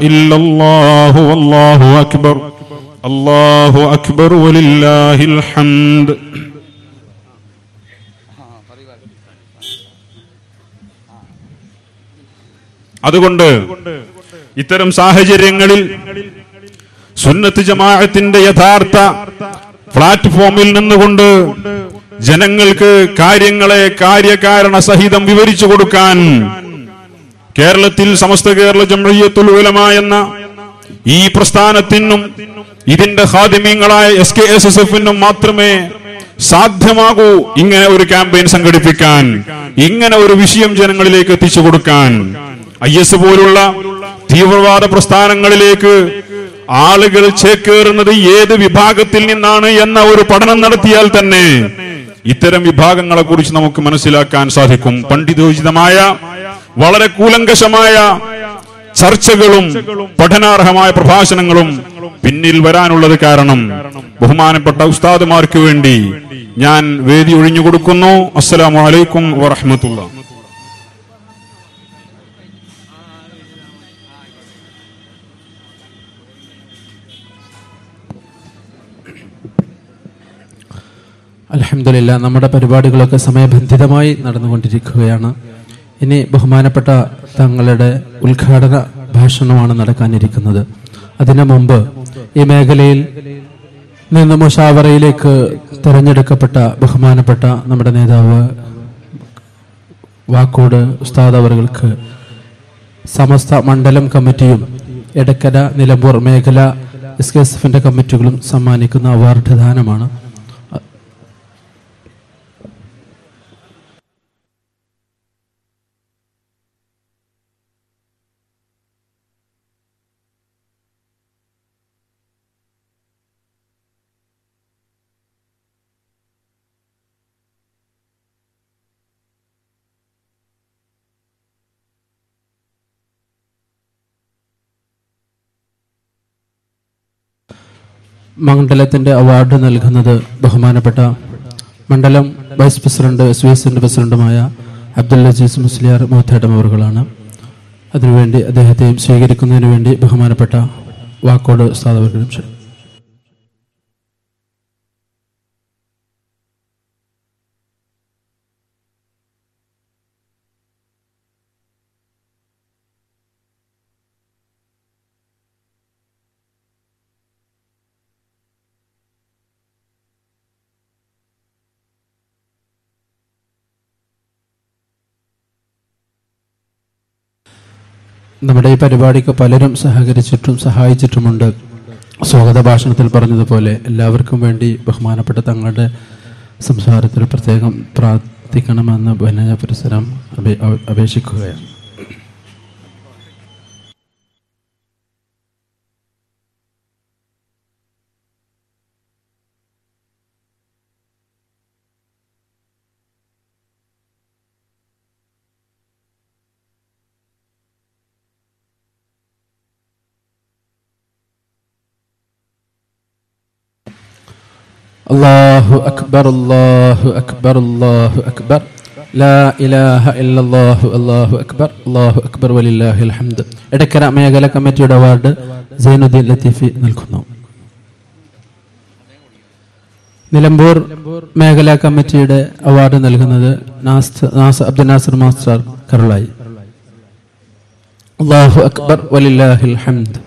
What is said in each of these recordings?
ഇല്ലല്ലാഹു വല്ലാഹു അക്ബർ അല്ലാഹു അക്ബർ വലില്ലാഹിൽ ഹംദ്. അതുകൊണ്ട് ഇത്തരം സാഹചര്യങ്ങളിൽ സുന്നത്ത് ജമാഅത്തിന്റെ യഥാർത്ഥ പ്ലാറ്റ്ഫോമിൽ നിന്നുകൊണ്ട് ജനങ്ങൾക്ക് കാര്യങ്ങളെ കാര്യകാരണ സഹിതം വിവരിച്ചു കൊടുക്കാൻ കേരളത്തിൽ സമസ്ത കേരള ജംഇയ്യത്തുൽ ഉലമ എന്ന ഈ പ്രസ്ഥാനത്തിനും ഇതിന്റെ ഖാദിമീങ്ങളായ SKSSF-നും മാത്രമേ സാധ്യമാകൂ ഇങ്ങനെ ഒരു ക്യാമ്പയിൻ സംഘടിപ്പിക്കാൻ, ഇങ്ങനെ ഒരു വിഷയം ജനങ്ങളിലേക്ക് എത്തിച്ചു കൊടുക്കാൻ. IS പോലുള്ള തീവ്രവാദ പ്രസ്ഥാനങ്ങളിലേക്ക് ആളുകൾ ചേക്കേറുന്നത് ഏത് വിഭാഗത്തിൽ നിന്നാണ് എന്ന ഒരു പഠനം നടത്തിയാൽ തന്നെ ഇത്തരം വിഭാഗങ്ങളെ കുറിച്ച് നമുക്ക് മനസ്സിലാക്കാൻ സാധിക്കും. പണ്ഡിതോചിതമായ വളരെ കൂലങ്കഷമായ ചർച്ചകളും പഠനാർഹമായ പ്രഭാഷണങ്ങളും പിന്നിൽ വരാനുള്ളത് കാരണം ബഹുമാനപ്പെട്ട ഉസ്താദുമാർക്ക് വേണ്ടി ഞാൻ വേദി ഒഴിഞ്ഞു കൊടുക്കുന്നു. അസ്സലാമു അലൈക്കും വറഹ്മത്തുള്ളാഹി. അൽഹംദുലില്ലാ, നമ്മുടെ പരിപാടികളൊക്കെ സമയബന്ധിതമായി നടന്നുകൊണ്ടിരിക്കുകയാണ്. ഇനി ബഹുമാനപ്പെട്ട തങ്ങളുടെ ഉദ്ഘാടന ഭാഷണമാണ് നടക്കാനിരിക്കുന്നത്. അതിനു മുമ്പ് ഈ മേഖലയിൽ നിന്ന് മുശാവറയിലേക്ക് തിരഞ്ഞെടുക്കപ്പെട്ട ബഹുമാനപ്പെട്ട നമ്മുടെ നേതാവ് വാക്കോട് ഉസ്താദ് അവർക്ക് സമസ്ത മണ്ഡലം കമ്മിറ്റിയും എടക്കര നിലമ്പൂർ മേഖല SKSF-ന്റെ കമ്മിറ്റികളും സമ്മാനിക്കുന്ന അവാർഡ് ദാനമാണ്. മണ്ഡലത്തിന്റെ അവാർഡ് നൽകുന്നത് ബഹുമാനപ്പെട്ട മണ്ഡലം വൈസ് പ്രസിഡന്റ് SVSന്റെ പ്രസിഡന്റുമായ അബ്ദുൽ അസീസ് മുസ്ലിയാർ മോത്തേടം അവറുകളാണ്. അതിനുവേണ്ടി അദ്ദേഹത്തെയും സ്വീകരിക്കുന്നതിന് വേണ്ടി ബഹുമാനപ്പെട്ട വാക്കോട് ഉസ്താദ് അവர்களுം നമ്മുടെ ഈ പരിപാടിക്ക് പലരും സഹായിച്ചിട്ടുമുണ്ട്. സ്വാഗത ഭാഷണത്തിൽ പറഞ്ഞതുപോലെ എല്ലാവർക്കും വേണ്ടി ബഹുമാനപ്പെട്ട തങ്ങളുടെ സംസാരത്തിൽ പ്രത്യേകം പ്രാർത്ഥിക്കണമെന്ന് വിനയ പുരസ്സരം അപേക്ഷിക്കുകയാണ്. അല്ലാഹു അക്ബർ അല്ലാഹു അക്ബർ അല്ലാഹു അക്ബർ ലാ ഇലാഹ ഇല്ലല്ലാഹു അല്ലാഹു അക്ബർ വലില്ലാഹിൽ ഹംദ്. എടക്കര മേഖല കമ്മിറ്റിയുടെ അവാർഡ് സൈനുദ്ദീൻ ലത്തീഫി നൽകുന്നു. നിലമ്പൂർ മേഖല കമ്മിറ്റിയുടെ അവാർഡ് നൽകുന്നത് അബ്ദുൽ നാസർ മാസ്റ്റർ കരുളായി. അല്ലാഹു അക്ബർ വലില്ലാഹിൽ ഹംദ്.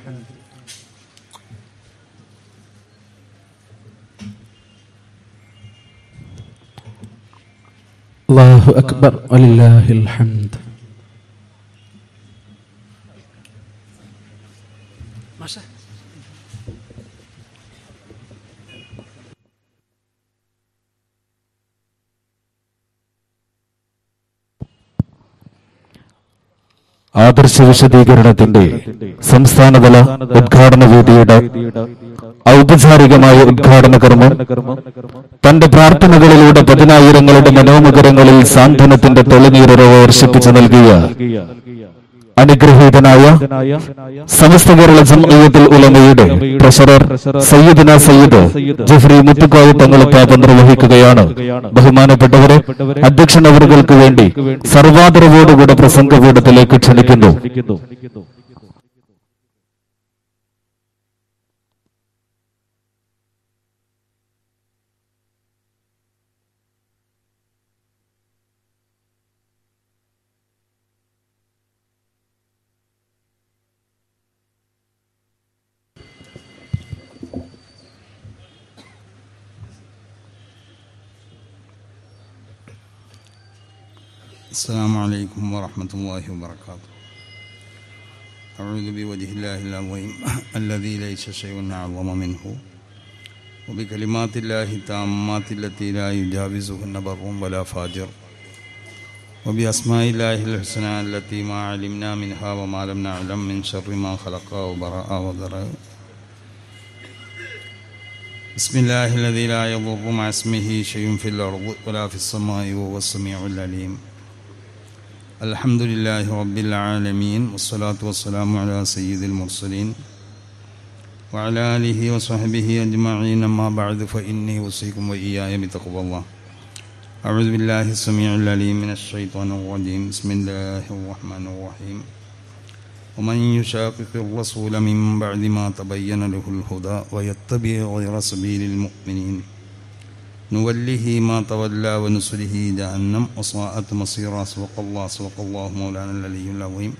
അല്ലാഹു അക്ബർ വലില്ലാഹിൽ ഹംദ്. ആദർശ വിശദീകരണത്തിന്റെ സംസ്ഥാനതല ഉദ്ഘാടന വേദിയുടെ ഔപചാരികമായ ഉദ്ഘാടന കർമ്മം തന്റെ പ്രാർത്ഥനകളിലൂടെ 10,000ങ്ങളുടെ മനോമുഖരങ്ങളിൽ സാന്ത്വനത്തിന്റെ തെളിനീരുറവ വർഷിപ്പിച്ചു നൽകിയ അനുഗ്രഹീതനായ സമസ്ത കേരള ജംഇയ്യത്തുൽ ഉലമയുടെ ട്രഷറർ സയ്യിദുന സയ്യിദ് ജഫ്രി മുത്തുക്കാവ് തങ്ങൾ പാപം നിർവഹിക്കുകയാണ്. ബഹുമാനപ്പെട്ടവരെ, അധ്യക്ഷൻ അവർക്ക് വേണ്ടി സർവാദരവോടുകൂടെ പ്രസംഗപീഠത്തിലേക്ക് ക്ഷണിക്കുന്നു. السلام عليكم ورحمة الله وبركاته. أعوذ بوجه الله العظيم الذي ليس شيء أعظم منه وبكلمات الله التامات التي لا يجاوزهن بر ولا فاجر وبأسماء الله الحسنى التي ما علمنا منها وما لم نعلم من شر ما خلق وبرأ وذرأ. بسم الله الذي لا يضر مع اسمه شيء في الأرض ولا في السماء وهو السميع العليم. الحمد لله رب العالمين والصلاة والسلام على سيد المرسلين وعلى آله وصحبه أجمعين. أما بعد فإني أوصيكم وإياي بتقوى الله. أعوذ بالله السميع العليم من الشيطان الرجيم. بسم الله الرحمن الرحيم. ومن يشاقق الرسول من بعد ما تبين له الهدى ويتبع غير سبيل المؤمنين نوله ما تولى ونصله جهنم وساءت مصيرا. صدق الله مولانا العلي العظيم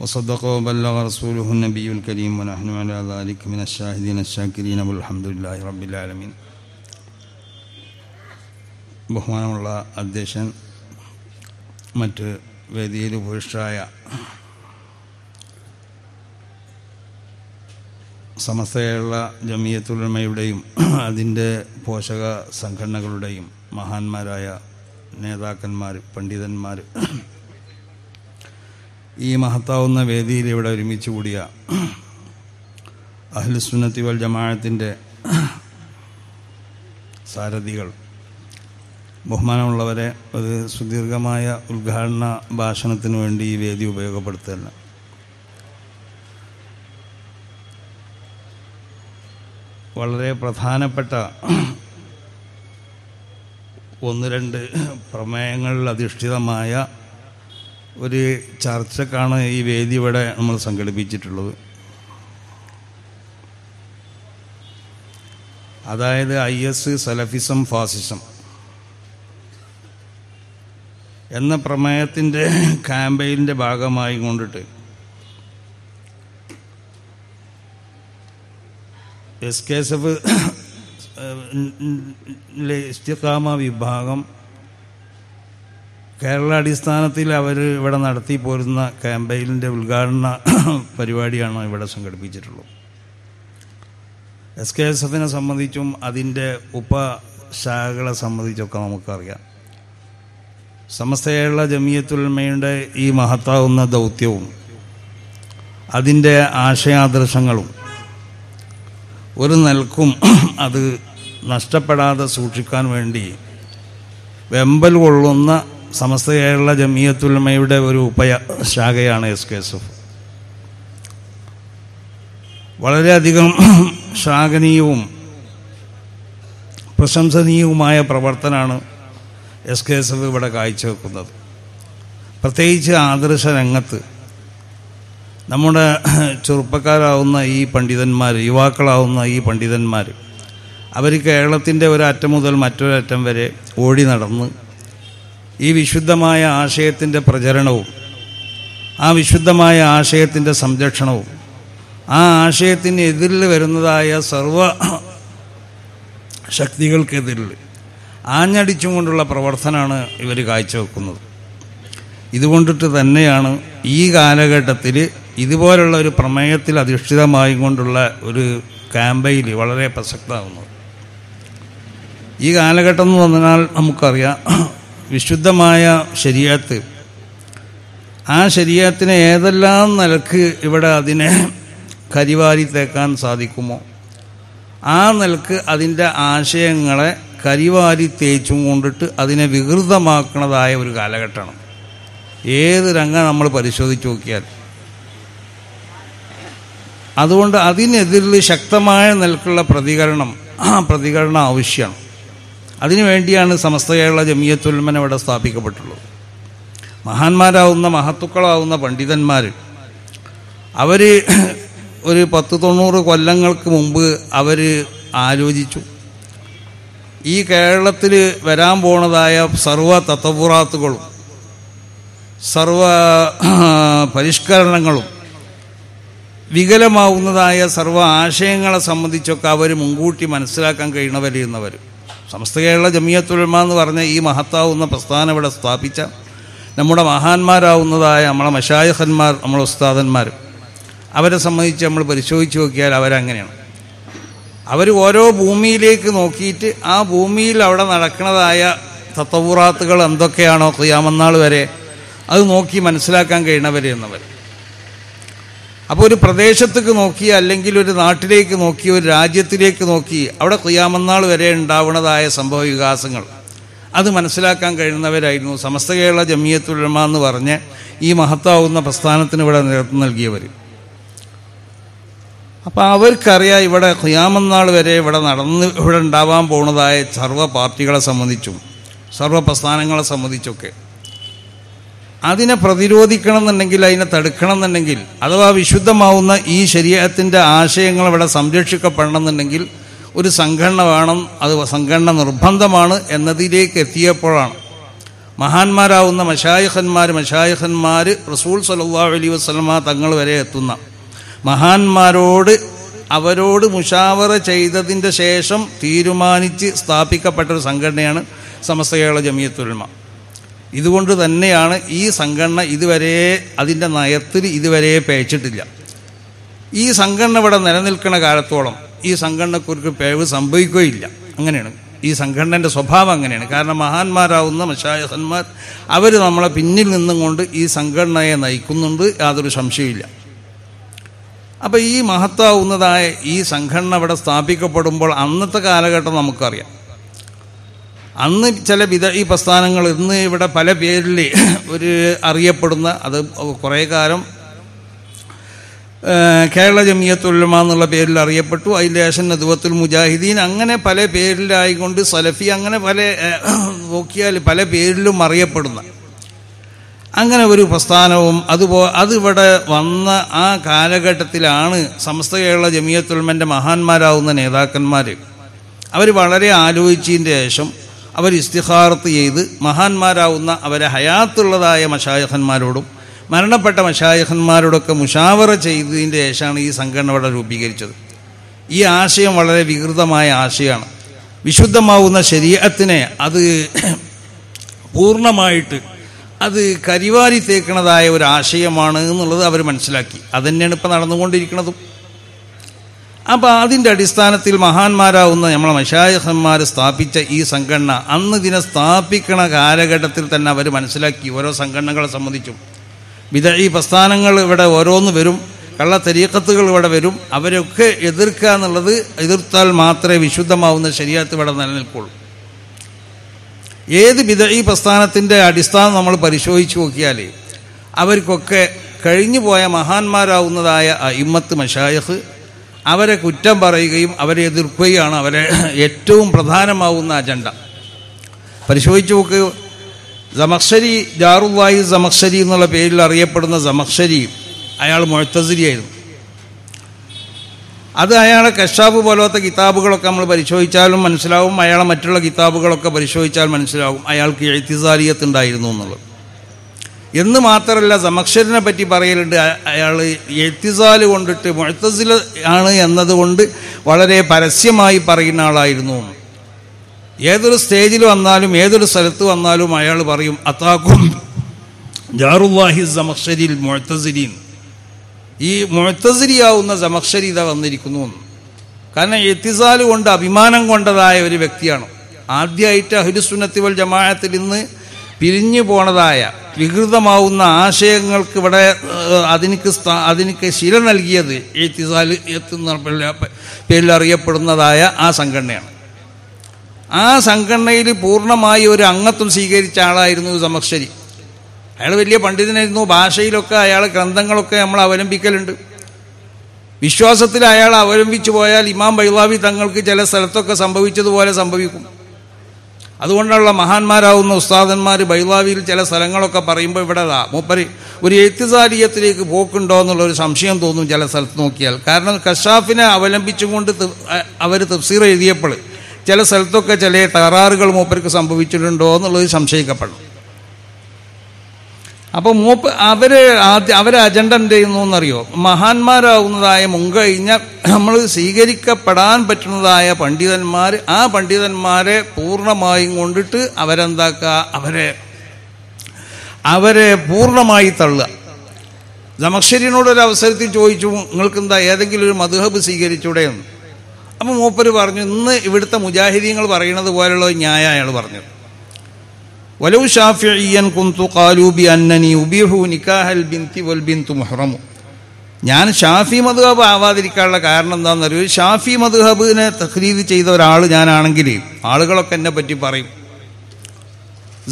وصدق وبلغ رسوله النبي الكريم ونحن على ذلك من الشاهدين الشاكرين والحمد لله رب العالمين. ബഹുമാനമുള്ള അധ്യക്ഷൻ, മറ്റ് വേദിയിൽ ഉപവിഷ്ടരായ സമസ്ത കേരള ജമിയത്തുൽ ഉലമയുടെയും അതിൻ്റെ പോഷക സംഘടനകളുടെയും മഹാന്മാരായ നേതാക്കന്മാർ, പണ്ഡിതന്മാർ, ഈ മഹത്താവുന്ന വേദിയിൽ ഇവിടെ ഒരുമിച്ച് കൂടിയ അഹ്ലുസുന്നത്തി വൽ ജമാഅത്തിൻ്റെ സാരഥികൾ, ബഹുമാനമുള്ളവരെ, ഒരു സുദീർഘമായ ഉദ്ഘാടന ഭാഷണത്തിന് വേണ്ടി ഈ വേദി ഉപയോഗപ്പെടുത്തല്ല. വളരെ പ്രധാനപ്പെട്ട ഒന്ന് രണ്ട് പ്രമേയങ്ങളിൽ അധിഷ്ഠിതമായ ഒരു ചർച്ചക്കാണ് ഈ വേദി ഇവിടെ നമ്മൾ സംഘടിപ്പിച്ചിട്ടുള്ളത്. അതായത് IS സലഫിസം ഫാസിസം എന്ന പ്രമേയത്തിൻ്റെ ക്യാമ്പയിൻ്റെ ഭാഗമായി കൊണ്ടിട്ട് SKSF ഇസ്തിഖാമ വിഭാഗം കേരളാടിസ്ഥാനത്തിൽ അവർ ഇവിടെ നടത്തി പോരുന്ന ക്യാമ്പയിനിൻ്റെ ഉദ്ഘാടന പരിപാടിയാണ് ഇവിടെ സംഘടിപ്പിച്ചിട്ടുള്ളത്. SKSFനെ സംബന്ധിച്ചും അതിൻ്റെ ഉപശാഖകളെ സംബന്ധിച്ചൊക്കെ നമുക്കറിയാം. സമസ്ത കേരള ജമിയത്തുൽ ഉലമയുടെ ഈ മഹത്താവുന്ന ദൗത്യവും അതിൻ്റെ ആശയാദർശങ്ങളും ഒരു നിലക്കും അത് നഷ്ടപ്പെടാതെ സൂക്ഷിക്കാൻ വേണ്ടി വെമ്പൽ കൊള്ളുന്ന സമസ്ത കേരള ജമിയത്തുൽ ഉലമയുടെ ഒരു ഉപശാഖയാണ് SKSF. വളരെയധികം ശ്ലാഘനീയവും പ്രശംസനീയവുമായ പ്രവർത്തനമാണ് SKSF ഇവിടെ കാഴ്ചവെക്കുന്നത്. പ്രത്യേകിച്ച് ആദർശ രംഗത്ത് നമ്മുടെ ചെറുപ്പക്കാരാവുന്ന ഈ പണ്ഡിതന്മാർ, യുവാക്കളാവുന്ന ഈ പണ്ഡിതന്മാർ, അവർ കേരളത്തിൻ്റെ ഒരറ്റം മുതൽ മറ്റൊരറ്റം വരെ ഓടി നടന്ന് ഈ വിശുദ്ധമായ ആശയത്തിൻ്റെ പ്രചരണവും ആ വിശുദ്ധമായ ആശയത്തിൻ്റെ സംരക്ഷണവും ആ ആശയത്തിന് എതിരിൽ വരുന്നതായ സർവ ശക്തികൾക്കെതിരിൽ ആഞ്ഞടിച്ചും കൊണ്ടുള്ള പ്രവർത്തനമാണ് ഇവർ കാഴ്ചവെക്കുന്നത്. ഇതുകൊണ്ടിട്ട് തന്നെയാണ് ഈ കാലഘട്ടത്തിൽ ഇതുപോലുള്ള ഒരു പ്രമേയത്തിൽ അധിഷ്ഠിതമായി കൊണ്ടുള്ള ഒരു ക്യാമ്പയിൻ വളരെ പ്രസക്തമാകുന്നത്. ഈ കാലഘട്ടം എന്ന് പറഞ്ഞാൽ നമുക്കറിയാം, വിശുദ്ധമായ ശരീഅത്ത്, ആ ശരീഅത്തിനെ ഏതെല്ലാം നിലക്ക് ഇവിടെ അതിനെ കരിവാരി തേക്കാൻ സാധിക്കുമോ ആ നിലക്ക് അതിൻ്റെ ആശയങ്ങളെ കരിവാരി തേച്ചും കൊണ്ടിട്ട് അതിനെ വികൃതമാക്കുന്നതായ ഒരു കാലഘട്ടമാണ്. ഏത് രംഗം നമ്മൾ പരിശോധിച്ച് നോക്കിയാൽ. അതുകൊണ്ട് അതിനെതിരിൽ ശക്തമായ നിലക്കുള്ള പ്രതികരണം ആവശ്യമാണ്. അതിനുവേണ്ടിയാണ് സമസ്ത കേരള ജമിയത്തുൽ ഉലമ ഇവിടെ സ്ഥാപിക്കപ്പെട്ടുള്ളത്. മഹാന്മാരാവുന്ന മഹത്തുക്കളാവുന്ന പണ്ഡിതന്മാർ അവർ ഒരു 10-90 കൊല്ലങ്ങൾക്ക് മുമ്പ് അവർ ആലോചിച്ചു, ഈ കേരളത്തിൽ വരാൻ പോണതായ സർവ തത്തവുറാത്തുകളും സർവ പരിഷ്കരണങ്ങളും വികലമാവുന്നതായ സർവ ആശയങ്ങളെ സംബന്ധിച്ചൊക്കെ അവർ മുൻകൂട്ടി മനസ്സിലാക്കാൻ കഴിയുന്നവർ. സമസ്ത കേരള ജമിയത്തുൽ ഉലമ എന്ന് പറഞ്ഞ ഈ മഹത്താവുന്ന പ്രസ്ഥാനം ഇവിടെ സ്ഥാപിച്ച നമ്മുടെ മഹാന്മാരാവുന്നതായ നമ്മളെ മശായിഖന്മാർ, നമ്മളെ ഉസ്താദന്മാർ, അവരെ സംബന്ധിച്ച് നമ്മൾ പരിശോധിച്ച് നോക്കിയാൽ അവരങ്ങനെയാണ്. അവർ ഓരോ ഭൂമിയിലേക്ക് നോക്കിയിട്ട് ആ ഭൂമിയിൽ അവിടെ നടക്കുന്നതായ തത്തവുറാത്തുകൾ എന്തൊക്കെയാണോ ഖിയാമത്ത് വരെ അത് നോക്കി മനസ്സിലാക്കാൻ കഴിയണവർ എന്നവർ. അപ്പോൾ ഒരു പ്രദേശത്തേക്ക് നോക്കി, അല്ലെങ്കിൽ ഒരു നാട്ടിലേക്ക് നോക്കി, ഒരു രാജ്യത്തിലേക്ക് നോക്കി അവിടെ ഖിയാമത്ത് വരെ ഉണ്ടാവുന്നതായ സംഭവ വികാസങ്ങൾ അത് മനസ്സിലാക്കാൻ കഴിയുന്നവരായിരുന്നു സമസ്ത കേരള ജമിയത്തുൽ ഉലമ എന്ന് പറഞ്ഞ് ഈ മഹത്താവുന്ന പ്രസ്ഥാനത്തിന് ഇവിടെ നേതൃത്വം നൽകിയവർ. അപ്പോൾ അവർക്കറിയാം ഇവിടെ ഖിയാമത്ത് വരെ ഇവിടെ ഉണ്ടാവാൻ പോകുന്നതായ സർവ്വ പാർട്ടികളെ സംബന്ധിച്ചും സർവ്വ പ്രസ്ഥാനങ്ങളെ സംബന്ധിച്ചൊക്കെ അതിനെ പ്രതിരോധിക്കണം എന്നുണ്ടെങ്കിൽ, അതിനെ തടുക്കണം എന്നുണ്ടെങ്കിൽ, അഥവാ വിശുദ്ധമാവുന്ന ഈ ശരീഅത്തിൻ്റെ ആശയങ്ങൾ ഇവിടെ സംരക്ഷിക്കപ്പെടണം എന്നുണ്ടെങ്കിൽ ഒരു സംഘടന വേണം, അത് സംഘടന നിർബന്ധമാണ് എന്നതിലേക്ക് എത്തിയപ്പോഴാണ് മഹാന്മാരാവുന്ന മശായിഖന്മാർ റസൂൽ സ്വല്ലല്ലാഹു അലൈഹി വസല്ലമ തങ്ങൾ വരെ എത്തുന്ന അവരോട് മുശാവറ ചെയ്തതിൻ്റെ ശേഷം തീരുമാനിച്ച് സ്ഥാപിക്കപ്പെട്ടൊരു സംഘടനയാണ് സമസ്ത കേരള ജമിയത്തുൽ ഉലമ. ഇതുകൊണ്ട് തന്നെയാണ് ഈ സംഘടന ഇതുവരെ അതിൻ്റെ നയത്തിൽ ഇതുവരെ പേച്ചിട്ടില്ല. ഈ സംഘടന ഇവിടെ നിലനിൽക്കുന്ന കാലത്തോളം ഈ സംഘടനക്കൊരു പിഴവ് സംഭവിക്കുകയില്ല. അങ്ങനെയാണ് ഈ സംഘടനൻ്റെ സ്വഭാവം, അങ്ങനെയാണ്. കാരണം മഹാന്മാരാവുന്ന മശായിഖന്മാർ അവർ നമ്മളെ പിന്നിൽ നിന്നും കൊണ്ട് ഈ സംഘടനയെ നയിക്കുന്നുണ്ട്, യാതൊരു സംശയമില്ല. അപ്പോൾ ഈ മഹത്താവുന്നതായ ഈ സംഘടന ഇവിടെ സ്ഥാപിക്കപ്പെടുമ്പോൾ അന്നത്തെ കാലഘട്ടം നമുക്കറിയാം. അന്ന് ചില ഈ പ്രസ്ഥാനങ്ങൾ ഇന്ന് ഇവിടെ പല പേരിൽ ഒരു അറിയപ്പെടുന്ന, അത് കുറേ കാലം കേരള ജമിയത്തുൽ ഉലമ എന്നുള്ള പേരിൽ അറിയപ്പെട്ടു. അതിൻ്റെ ശേഷം നദ്വത്തുൽ മുജാഹിദീൻ, അങ്ങനെ പല പേരിലായിക്കൊണ്ട് സലഫി, അങ്ങനെ പല നോക്കിയാൽ പല പേരിലും അറിയപ്പെടുന്ന അങ്ങനെ ഒരു പ്രസ്ഥാനവും അതിവിടെ വന്ന ആ കാലഘട്ടത്തിലാണ് സമസ്ത കേരള ജമിയത്തുൽ ഉലമൻ്റെ മഹാന്മാരാവുന്ന നേതാക്കന്മാർ അവർ വളരെ ആലോചിച്ചതിൻ്റെ ശേഷം അവർ ഇസ്തിഖാറത്ത് ചെയ്ത് മഹാന്മാരാവുന്ന അവരെ ഹയാത്തുള്ളതായ മശായിഖന്മാരോടും മരണപ്പെട്ട മശായിഖന്മാരോടൊക്കെ മുശാവറ ചെയ്തതിൻ്റെ ശേഷമാണ് ഈ സംഘടന ഇവിടെ രൂപീകരിച്ചത്. ഈ ആശയം വളരെ വികൃതമായ ആശയമാണ്. വിശുദ്ധമാവുന്ന ശരീഅത്തിനെ അത് പൂർണ്ണമായിട്ട് അത് കരിവാരി തേക്കുന്നതായ ഒരു ആശയമാണ് എന്നുള്ളത് അവർ മനസ്സിലാക്കി. അതുതന്നെയാണ് ഇപ്പോൾ നടന്നുകൊണ്ടിരിക്കുന്നതും. അപ്പോൾ അതിൻ്റെ അടിസ്ഥാനത്തിൽ മഹാന്മാരാവുന്ന നമ്മളെ മശായിഖന്മാർ സ്ഥാപിച്ച ഈ സംഘടന അന്ന് ഇതിനെ സ്ഥാപിക്കണ കാലഘട്ടത്തിൽ തന്നെ അവർ മനസ്സിലാക്കി. ഓരോ സംഘടനകളെ സംബന്ധിച്ചും ഈ പ്രസ്ഥാനങ്ങൾ ഇവിടെ ഓരോന്ന് വരും, കള്ള തരീഖത്തുകൾ ഇവിടെ വരും, അവരൊക്കെ എതിർക്കുക എന്നുള്ളത്, എതിർത്താൽ മാത്രമേ വിശുദ്ധമാവുന്ന ശരീഅത്ത് ഇവിടെ നിലനിൽക്കുള്ളൂ. ഏത് ഈ പ്രസ്ഥാനത്തിൻ്റെ അടിസ്ഥാനം നമ്മൾ പരിശോധിച്ച് നോക്കിയാൽ അവർക്കൊക്കെ കഴിഞ്ഞു പോയ മഹാന്മാരാവുന്നതായ ഇമ്മത്ത് മശായിഖ് അവരെ കുറ്റം പറയുകയും അവരെ എതിർക്കുകയാണ് അവരെ ഏറ്റവും പ്രധാനമാവുന്ന അജണ്ട. പരിശോധിച്ച് നോക്ക്. സമഖ്ശരി, ജാറുല്ലാഹി സമഖ്ശരി എന്നുള്ള പേരിൽ അറിയപ്പെടുന്ന സമഖ്ശരി, അയാൾ മുഅ്തസിലിയായിരുന്നു. അത് അയാളെ കശാഫ് പോലത്തെ കിതാബുകളൊക്കെ നമ്മൾ പരിശോധിച്ചാലും മനസ്സിലാവും, അയാളെ മറ്റുള്ള കിതാബുകളൊക്കെ പരിശോധിച്ചാൽ മനസ്സിലാവും അയാൾക്ക് ഇഅ്തിസാലിയത്ത് ഉണ്ടായിരുന്നു എന്നുള്ളത്. എന്ന് മാത്രമല്ല, സമഖ്ശരിനെ പറ്റി പറയലുണ്ട്, അയാൾ ഇഅ്തിസാൽ കൊണ്ടിട്ട് മുഅ്തസില ആണ് എന്നതുകൊണ്ട് വളരെ പരസ്യമായി പറയുന്ന ആളായിരുന്നു. ഏതൊരു സ്റ്റേജിൽ വന്നാലും ഏതൊരു സ്ഥലത്ത് വന്നാലും അയാൾ പറയും അതാക്കും ജാറുല്ലാഹി സമഖ്ശരിൽ മുഅ്തസിലീൻ, ഈ മുഅ്തസിലിയാവുന്ന സമഖ്ശരി ഇതാ വന്നിരിക്കുന്നു. കാരണം ഇഅ്തിസാൽ കൊണ്ട് അഭിമാനം കൊണ്ടതായ ഒരു വ്യക്തിയാണ്. ആദ്യമായിട്ട് അഹ്ലുസുന്നത്തി വൽ ജമാഅത്തിൽ നിന്ന് പിരിഞ്ഞു പോണതായ വികൃതമാവുന്ന ആശയങ്ങൾക്ക് ഇവിടെ അതിനിക്ക് ശില നൽകിയത് ഇഅ്തിസാൽ എന്ന പേരിൽ അറിയപ്പെടുന്നതായ ആ സംഘടനയാണ്. ആ സംഘടനയിൽ പൂർണ്ണമായി ഒരു അംഗത്വം സ്വീകരിച്ച ആളായിരുന്നു സമഖ്ശരി. അയാൾ വലിയ പണ്ഡിതനായിരുന്നു. ഭാഷയിലൊക്കെ അയാൾ ഗ്രന്ഥങ്ങളൊക്കെ നമ്മൾ അവലംബിക്കലുണ്ട്. വിശ്വാസത്തിൽ അയാൾ അവലംബിച്ചു പോയാൽ ഇമാം ബൈളാവി തങ്ങൾക്ക് ചില സ്ഥലത്തൊക്കെ സംഭവിച്ചതുപോലെ സംഭവിക്കും. അതുകൊണ്ടുള്ള മഹാന്മാരാവുന്ന ഉസ്താദന്മാർ ബൈളാവിയിൽ ചില സ്ഥലങ്ങളൊക്കെ പറയുമ്പോൾ ഇവിടെ മൂപ്പര് ഒരു ഇഅ്തിസാലിയത്തിലേക്ക് പോക്കുണ്ടോ എന്നുള്ളൊരു സംശയം തോന്നും ചില സ്ഥലത്ത് നോക്കിയാൽ. കാരണം കശാഫിനെ അവലംബിച്ചുകൊണ്ട് അവർ തഫ്സീർ എഴുതിയപ്പോൾ ചില സ്ഥലത്തൊക്കെ ചില തകരാറുകൾ മൂപ്പർക്ക് സംഭവിച്ചിട്ടുണ്ടോ എന്നുള്ളത് സംശയിക്കപ്പെടും. അപ്പോൾ അവരെ അജണ്ട എന്ത് ചെയ്യുന്നു എന്നറിയോ? മഹാന്മാരാവുന്നതായ മുൻകഴിഞ്ഞ നമ്മൾ സ്വീകരിക്കപ്പെടാൻ പറ്റുന്നതായ പണ്ഡിതന്മാർ, ആ പണ്ഡിതന്മാരെ പൂർണ്ണമായും കൊണ്ടിട്ട് അവരെന്താക്കുക, അവരെ പൂർണ്ണമായി തള്ളുക. ജമഖ്ശരിനോടൊരു അവസരത്തിൽ ചോദിച്ചു, നിങ്ങൾക്ക് എന്താ ഏതെങ്കിലും ഒരു മദ്ഹബ് സ്വീകരിച്ചൂടെ എന്ന്. അപ്പം മൂപ്പര് പറഞ്ഞു, ഇന്ന് ഇവിടുത്തെ മുജാഹിദീങ്ങൾ പറയുന്നത് പോലുള്ള ന്യായ അയാൾ പറഞ്ഞത്. വലൗ ഷാഫിഇയ്യൻ കുന്തു ഖാലൂ ബി അന്നനി ഉബീഹു നിക്കാഹൽ ബിൻതി വൽ ബിൻതു മുഹ്റമു. ഞാൻ ഷാഫി മദ്ഹബ് ആവാതിരിക്കാനുള്ള കാരണം എന്താണെന്നറിയോ? ഷാഫി മദ്ഹബിനെ തഖ്ലീദ് ചെയ്ത ഒരാൾ ഞാനാണെങ്കിൽ ആളുകളൊക്കെ എന്നെ പറ്റി പറയും,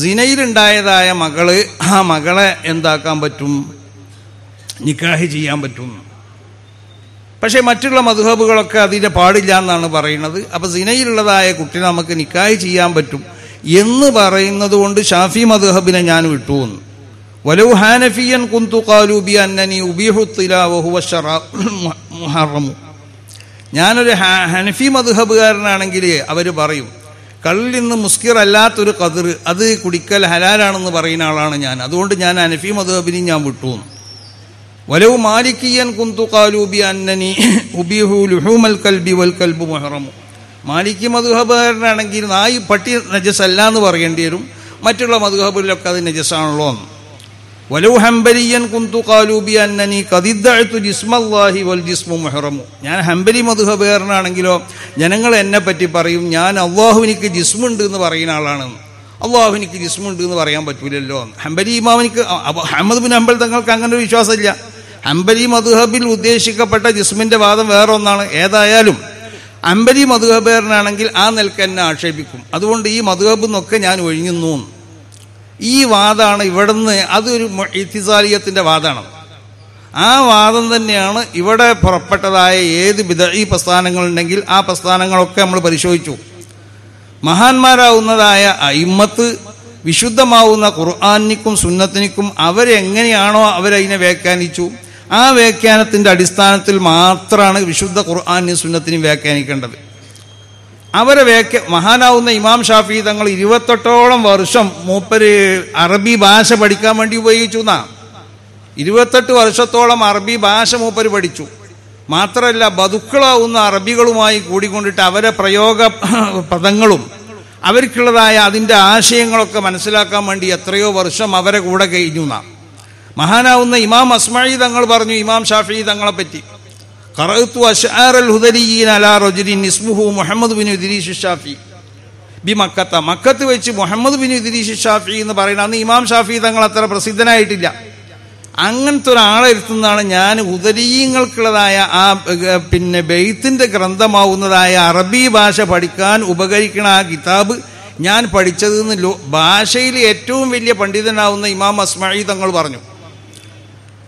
സിനയിലുണ്ടായതായ മകള്, ആ മകളെ എന്താക്കാൻ പറ്റും, നിക്കാഹ് ചെയ്യാൻ പറ്റും. പക്ഷേ മറ്റുള്ള മദ്ഹബുകളൊക്കെ അതിൻ്റെ പാടില്ല എന്നാണ് പറയുന്നത്. അപ്പോൾ സിനയിലുള്ളതായ കുട്ടിനെ നമുക്ക് നിക്കാഹ് ചെയ്യാൻ പറ്റും എന്ന് പറയുന്നത് കൊണ്ട് ഷാഫി മദ്ഹബിനെ ഞാൻ വിട്ടുവന്നു. വലൗ ഹാനഫിയൻ കുന്തു ഖാലൂ ബി അന്നനി ഉബീഹു തിലാ വഹുവ ശറാഉൽ മുഹറമു. ഞാനൊരു ഹനഫി മദ്ഹബുകാരനാണെങ്കിൽ അവർ പറയും, കള്ളിൽ നിന്ന് മുസ്കിർ അല്ലാത്തൊരു ഖദർ അത് കുടിക്കൽ ഹലാലാണെന്ന് പറയുന്ന ആളാണ് ഞാൻ. അതുകൊണ്ട് ഞാൻ ഹനഫി മദ്ഹബിനെ ഞാൻ വിട്ടുവന്നു. വലൗ മാലിക്കിയൻ കുന്തു ഖാലൂ ബി അന്നനി ഉബീഹു ലുഹൂമൽ കൽബി വൽ കൽബു മുഹറമു. മാലിക്കി മദ്ഹബുകാരനാണെങ്കിൽ നായി പട്ടി നജസല്ല എന്ന് പറയേണ്ടി വരും. മറ്റുള്ള മദ്ഹബിലൊക്കെ അത് നജസാണല്ലോ. വലൗ ഹംബലിയൻ കുന്തു ഖാലൂ ബി അന്നനി ഖദിദ്ദഅതു ജിസ്മല്ലാഹി വൽ ജിസ്മു മുഹറമു. ഞാൻ ഹംബലി മദ്ഹബുകാരനാണെങ്കിലോ ജനങ്ങൾ എന്നെ പറ്റി പറയും, ഞാൻ അള്ളാഹുവിനിക്ക് ജിസ്മുണ്ട് എന്ന് പറയുന്ന ആളാണ്. അള്ളാഹുവിനിക്ക് ജിസ്മുണ്ട് എന്ന് പറയാൻ പറ്റൂലല്ലോ. ഹംബലി ഇമാമിനിക്ക് അഹമ്മദ് ബിൻ ഹംബൽ തങ്ങൾക്ക് അങ്ങനെ ഒരു വിശ്വാസമില്ല. ഹംബലി മദ്ഹബിൽ ഉദ്ദേശിക്കപ്പെട്ട ജിസ്മിന്റെ വാദം വേറെ ഒന്നാണ്. ഏതായാലും ഹംബലി മദ്ഹബുകാരനാണെങ്കിൽ ആ നിലക്ക് എന്നെ ആക്ഷേപിക്കും. അതുകൊണ്ട് ഈ മദ്ഹബിൽ നിന്നൊക്കെ ഞാൻ ഒഴിഞ്ഞുന്നു. ഈ വാദമാണ് ഇവിടുന്ന്, അതൊരു ഇത്തിസാലിയത്തിൻ്റെ വാദമാണ്. ആ വാദം തന്നെയാണ് ഇവിടെ പുറപ്പെട്ടതായ ഏത് ബിദ്ഈ പ്രസ്ഥാനങ്ങളുണ്ടെങ്കിൽ ആ പ്രസ്ഥാനങ്ങളൊക്കെ നമ്മൾ പരിശോധിച്ചു. മഹാന്മാരാവുന്നതായ അയിമ്മത്ത് വിശുദ്ധമാവുന്ന ഖുർആനിക്കും സുന്നത്തിനിക്കും അവരെങ്ങനെയാണോ അവരതിനെ വ്യാഖ്യാനിച്ചു, ആ വ്യാഖ്യാനത്തിൻ്റെ അടിസ്ഥാനത്തിൽ മാത്രമാണ് വിശുദ്ധ ഖുർആനും സുന്നത്തിനും വ്യാഖ്യാനിക്കേണ്ടത്. അവരെ മഹാനാവുന്ന ഇമാം ഷാഫി തങ്ങൾ 28ഓളം വർഷം മൂപ്പര് അറബി ഭാഷ പഠിക്കാൻ വേണ്ടി ഉപയോഗിച്ചു എന്നാ. 28 വർഷത്തോളം അറബി ഭാഷ മൂപ്പര് പഠിച്ചു. മാത്രമല്ല ബതുക്കളാവുന്ന അറബികളുമായി കൂടിക്കൊണ്ടിട്ട് അവരെ പ്രയോഗ പദങ്ങളും അവർക്കുള്ളതായ അതിൻ്റെ ആശയങ്ങളൊക്കെ മനസ്സിലാക്കാൻ വേണ്ടി എത്രയോ വർഷം അവരെ കൂടെ കഴിഞ്ഞു എന്നാ. മഹാനാവുന്ന ഇമാം അസ്മഈ തങ്ങൾ പറഞ്ഞു ഇമാം ഷാഫി തങ്ങളെ പറ്റി, ഖറഅതു അശ്ആറൽ ഹുദലിയീന അലാ റജുലിൻ ഇസ്മുഹു മുഹമ്മദ് ബിൻ ഇദ്രീസ് ഷാഫി ബി മക്കത്ത. മക്കത്ത് വെച്ച് മുഹമ്മദ് ബിൻ ഇദ്രീസ് ഷാഫി എന്ന് പറയുന്ന അന്ന് ഇമാം ഷാഫി തങ്ങൾ അത്ര പ്രസിദ്ധനായിട്ടില്ല. അങ്ങനത്തെ ഒരാളെ ഇരുത്തുന്നതാണ് ഞാൻ ഹുദലിയീങ്ങൾക്കുള്ളതായ ആ ബെയ്ത്തിന്റെ ഗ്രന്ഥമാവുന്നതായ അറബി ഭാഷ പഠിക്കാൻ ഉപകരിക്കണ ആ കിതാബ് ഞാൻ പഠിച്ചതെന്ന് ഭാഷയിൽ ഏറ്റവും വലിയ പണ്ഡിതനാവുന്ന ഇമാം അസ്മഈ തങ്ങൾ പറഞ്ഞു.